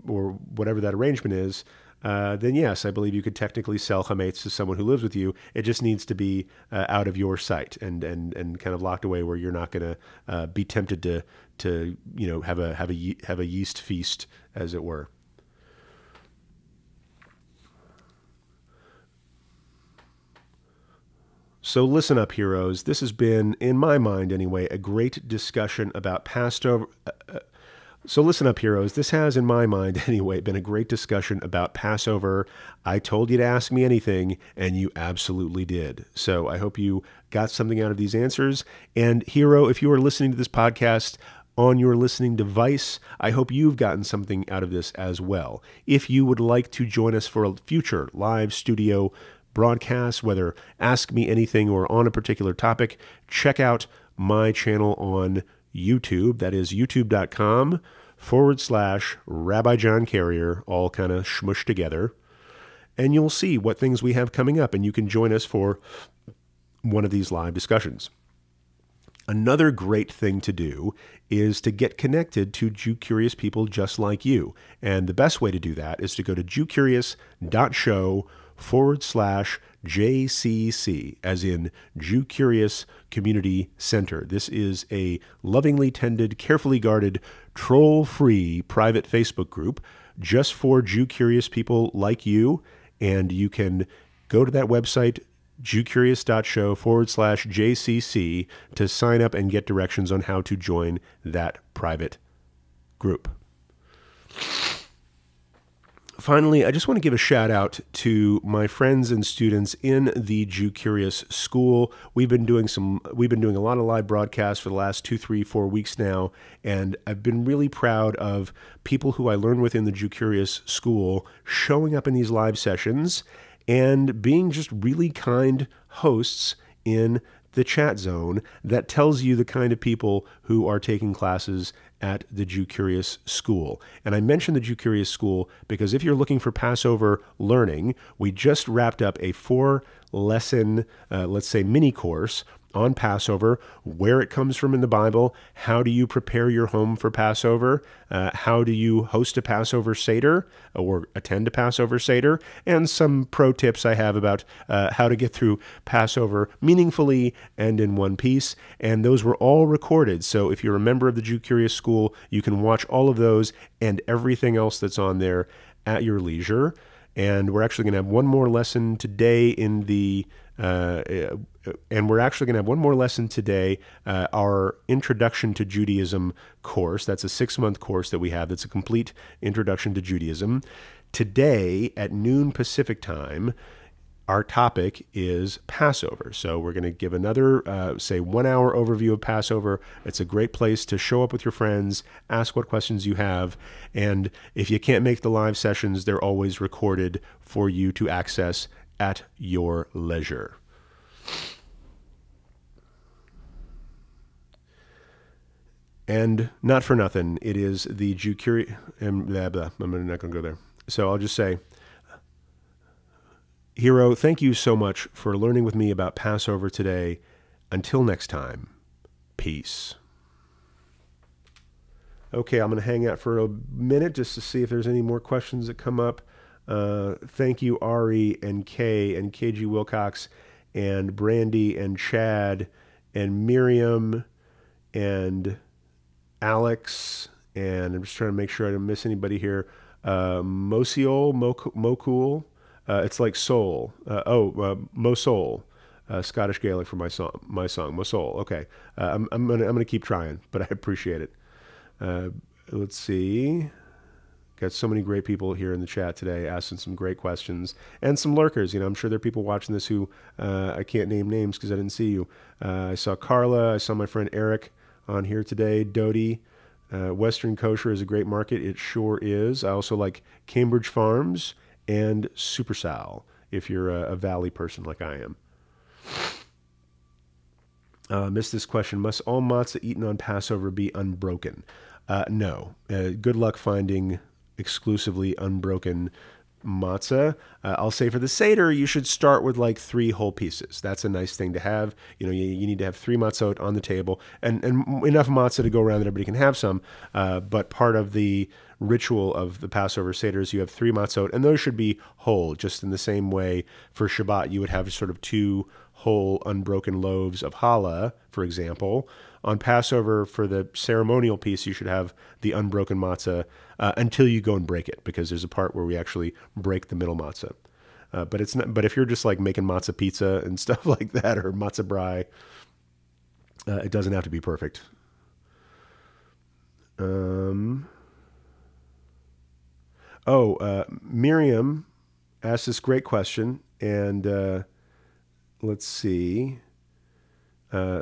or whatever that arrangement is. Then yes, I believe you could technically sell chametz to someone who lives with you. It just needs to be out of your sight and kind of locked away where you're not going to be tempted to have a yeast feast, as it were. So listen up, heroes. This has been, in my mind anyway, a great discussion about Passover. So listen up, heroes. This has, in my mind anyway, been a great discussion about Passover. I told you to ask me anything, and you absolutely did. So I hope you got something out of these answers. And hero, if you are listening to this podcast on your listening device, I hope you've gotten something out of this as well. If you would like to join us for a future live studio broadcast, whether Ask Me Anything or on a particular topic, check out my channel on YouTube. That is youtube.com/Rabbi John Carrier, all kind of smushed together. And you'll see what things we have coming up, and you can join us for one of these live discussions. Another great thing to do is to get connected to Jew Curious people just like you. And the best way to do that is to go to jewcurious.show/JCC, as in Jew Curious Community Center. This is a lovingly tended, carefully guarded, troll-free private Facebook group just for Jew Curious people like you. And you can go to that website, jewcurious.show/JCC, to sign up and get directions on how to join that private group. Finally, I just want to give a shout out to my friends and students in the Jew Curious School. We've been doing a lot of live broadcasts for the last 2, 3, 4 weeks now, and I've been really proud of people who I learned with in the Jew Curious School showing up in these live sessions and being just really kind hosts in the chat zone that tells you the kind of people who are taking classes at the Jew Curious School. And I mentioned the Jew Curious School because if you're looking for Passover learning, we just wrapped up a 4-lesson, let's say, mini course on Passover, where it comes from in the Bible, how do you prepare your home for Passover, how do you host a Passover Seder or attend a Passover Seder, and some pro tips I have about how to get through Passover meaningfully and in one piece. And those were all recorded. So if you're a member of the Jew Curious School, you can watch all of those and everything else that's on there at your leisure. And we're actually going to have one more lesson today in the our Introduction to Judaism course. That's a 6-month course that we have. That's a complete introduction to Judaism. Today at noon Pacific time, our topic is Passover. So we're going to give another, say, 1-hour overview of Passover. It's a great place to show up with your friends, ask what questions you have, and if you can't make the live sessions, they're always recorded for you to access at your leisure. And not for nothing, it is the Jew and blah, blah. I'm not going to go there. So I'll just say, Hero, thank you so much for learning with me about Passover today. Until next time, peace. Okay, I'm going to hang out for a minute just to see if there's any more questions that come up. Thank you, Ari and Kay and KG Wilcox and Brandy and Chad and Miriam and Alex. And I'm just trying to make sure I don't miss anybody here. Mokul. It's like soul. Mosol. Scottish Gaelic for my song. Mosol. Okay. I'm gonna keep trying, but I appreciate it. Let's see. Got so many great people here in the chat today asking some great questions and some lurkers. I'm sure there are people watching this who I can't name names because I didn't see you. I saw Carla. I saw my friend Eric on here today. Dodie. Western Kosher is a great market. It sure is. I also like Cambridge Farms and Super Sal if you're a Valley person like I am. Missed this question. Must all matzah eaten on Passover be unbroken? No. Good luck finding exclusively unbroken matzah. I'll say for the Seder, you should start with like 3 whole pieces. That's a nice thing to have. You need to have 3 matzot on the table and enough matzah to go around that everybody can have some. But part of the ritual of the Passover Seder is you have 3 matzot, and those should be whole, just in the same way for Shabbat you would have sort of 2 whole unbroken loaves of challah, for example. On Passover, for the ceremonial piece, you should have the unbroken matzah until you go and break it, because there's a part where we actually break the middle matzah. But it's not. But if you're just like making matzah pizza and stuff like that, or matzah brai, it doesn't have to be perfect. Miriam asked this great question, and let's see.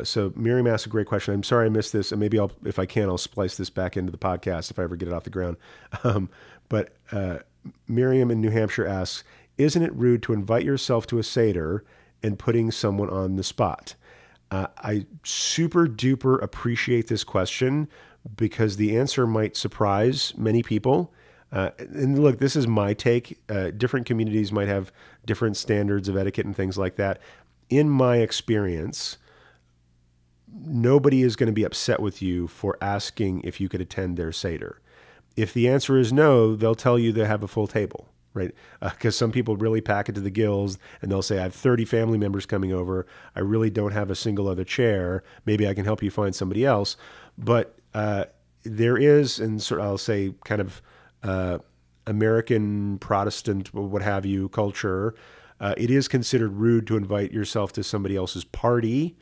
So Miriam asked a great question. I'm sorry I missed this, and maybe if I can, I'll splice this back into the podcast if I ever get it off the ground. But Miriam in New Hampshire asks, isn't it rude to invite yourself to a Seder and putting someone on the spot? I super duper appreciate this question because the answer might surprise many people. And look, this is my take. Different communities might have different standards of etiquette and things like that. In my experience, nobody is going to be upset with you for asking if you could attend their Seder. If the answer is no, they'll tell you they have a full table, right? Because some people really pack it to the gills, and they'll say, I have 30 family members coming over. I really don't have a single other chair. Maybe I can help you find somebody else. But there is, and sort of, I'll say, kind of American Protestant, what have you, culture. It is considered rude to invite yourself to somebody else's party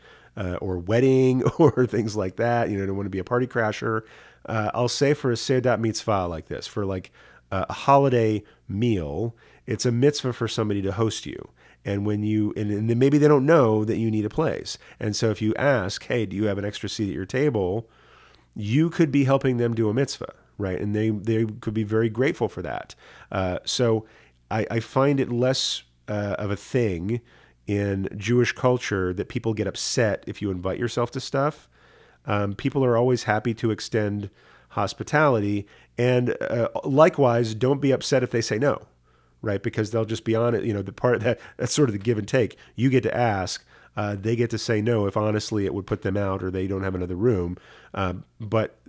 or wedding or things like that. You don't want to be a party crasher. I'll say for a Seder mitzvah like this, for like a holiday meal, it's a mitzvah for somebody to host you. And when and maybe they don't know that you need a place. And so if you ask, hey, do you have an extra seat at your table? You could be helping them do a mitzvah, right? And they could be very grateful for that. So I find it less of a thing in Jewish culture that people get upset if you invite yourself to stuff. People are always happy to extend hospitality, and likewise, don't be upset if they say no, right? Because they'll just be on it. The part that's sort of the give and take. You get to ask, they get to say no if honestly it would put them out or they don't have another room. But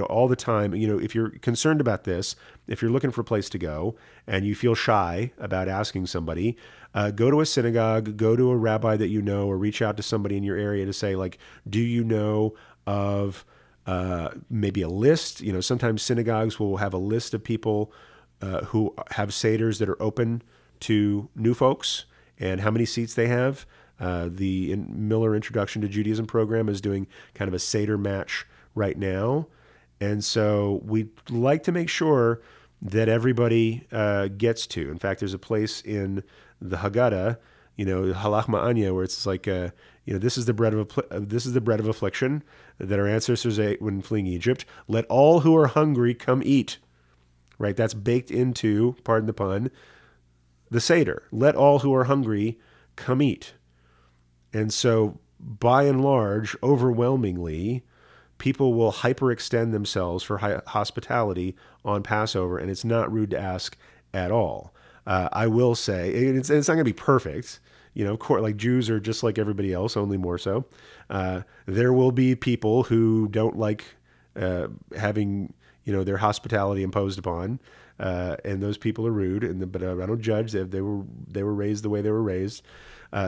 all the time, if you're concerned about this, if you're looking for a place to go and you feel shy about asking somebody, go to a synagogue, go to a rabbi that you know, or reach out to somebody in your area to say, like, do you know of maybe a list? Sometimes synagogues will have a list of people who have seders that are open to new folks and how many seats they have. The Miller Introduction to Judaism program is doing kind of a seder match right now. And so we'd like to make sure that everybody gets to. In fact, there's a place in the Haggadah, Halach Ma'anya, where it's like, this is the bread of affliction that our ancestors ate when fleeing Egypt. Let all who are hungry come eat. Right? That's baked into, pardon the pun, the Seder. Let all who are hungry come eat. And so, by and large, overwhelmingly, people will hyperextend themselves for hospitality on Passover, and it's not rude to ask at all. I will say it's not going to be perfect. Of course, like Jews are just like everybody else, only more so. There will be people who don't like having their hospitality imposed upon, and those people are rude. But I don't judge. They were raised the way they were raised.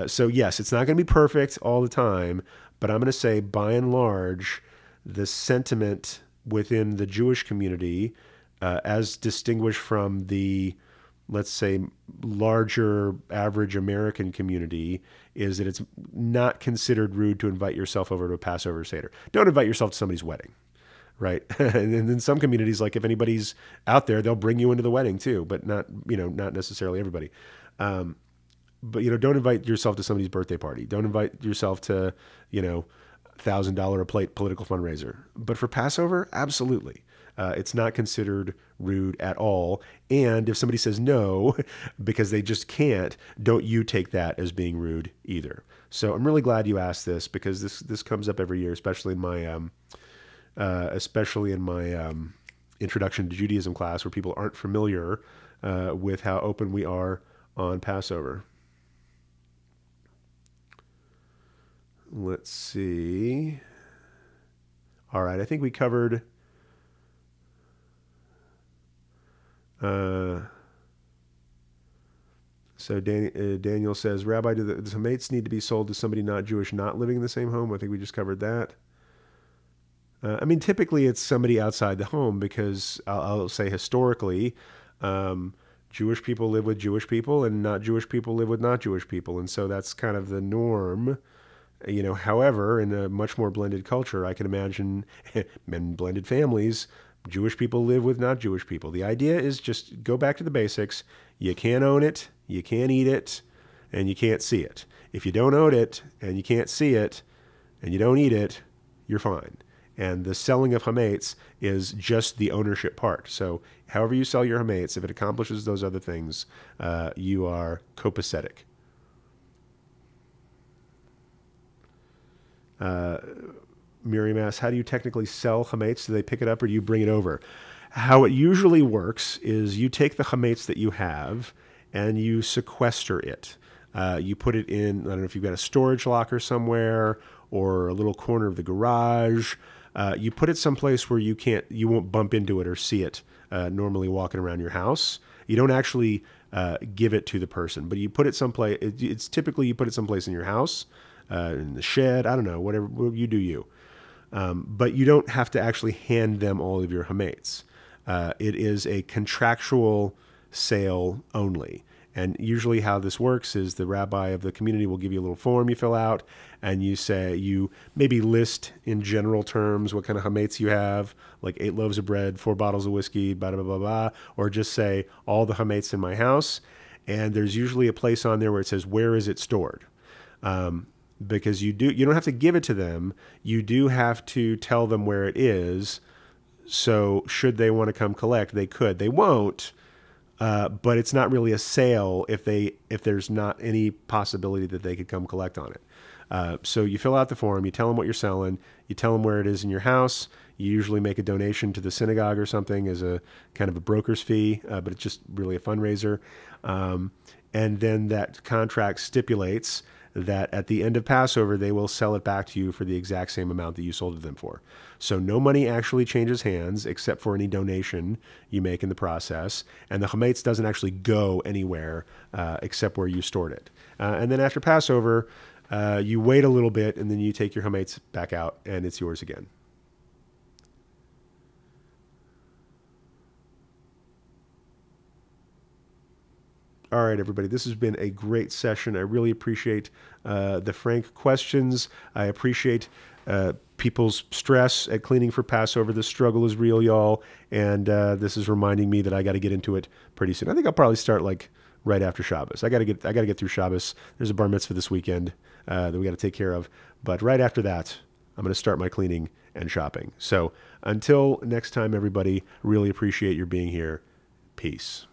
So yes, it's not going to be perfect all the time, but I'm going to say by and large, the sentiment within the Jewish community, as distinguished from the, let's say, larger average American community, is that it's not considered rude to invite yourself over to a Passover Seder. Don't invite yourself to somebody's wedding, right? And in some communities, like if anybody's out there, they'll bring you into the wedding too, but not necessarily everybody. But don't invite yourself to somebody's birthday party. Don't invite yourself to, $1,000 a plate political fundraiser. But for Passover, absolutely. It's not considered rude at all. And if somebody says no because they just can't, don't you take that as being rude either. So I'm really glad you asked this, because this comes up every year, especially in my introduction to Judaism class, where people aren't familiar with how open we are on Passover. Let's see. All right, I think we covered. So Daniel says, Rabbi, do the hametz need to be sold to somebody not Jewish, not living in the same home? I think we just covered that. Typically it's somebody outside the home, because I'll say historically, Jewish people live with Jewish people and not Jewish people live with not Jewish people. And so that's kind of the norm. However, in a much more blended culture, I can imagine in blended families, Jewish people live with not Jewish people. The idea is just go back to the basics. You can't own it, you can't eat it, and you can't see it. If you don't own it and you can't see it and you don't eat it, you're fine. And the selling of hametz is just the ownership part. So however you sell your hametz, if it accomplishes those other things, you are copacetic. Miriam asks, how do you technically sell chametz? Do they pick it up or do you bring it over? How it usually works is you take the chametz that you have and you sequester it. You put it in, I don't know if you've got a storage locker somewhere or a little corner of the garage. You put it someplace where you won't bump into it or see it normally walking around your house. You don't actually give it to the person, but you put it someplace. It's typically you put it someplace in your house, in the shed, I don't know, whatever you do you. But you don't have to actually hand them all of your hametz. It is a contractual sale only. And usually how this works is the rabbi of the community will give you a little form you fill out, and you maybe list in general terms what kind of hametz you have, like 8 loaves of bread, 4 bottles of whiskey, blah, blah, blah, blah, or just say all the hametz in my house. And there's usually a place on there where it says, where is it stored? Because you don't have to give it to them. You do have to tell them where it is. So should they want to come collect, they could. They won't. But it's not really a sale if there's not any possibility that they could come collect on it. So you fill out the form, you tell them what you're selling, you tell them where it is in your house. You usually make a donation to the synagogue or something as a kind of a broker's fee, but it's just really a fundraiser. And then that contract stipulates that at the end of Passover, they will sell it back to you for the exact same amount that you sold it to them for. So no money actually changes hands except for any donation you make in the process. And the chametz doesn't actually go anywhere except where you stored it. And then after Passover, you wait a little bit and then you take your chametz back out and it's yours again. All right, everybody, this has been a great session. I really appreciate the frank questions. I appreciate people's stress at cleaning for Passover. The struggle is real, y'all, and this is reminding me that I got to get into it pretty soon. I think I'll probably start like right after Shabbos. I got to get through Shabbos. There's a bar mitzvah this weekend that we got to take care of, but right after that, I'm going to start my cleaning and shopping. So until next time, everybody, really appreciate your being here. Peace.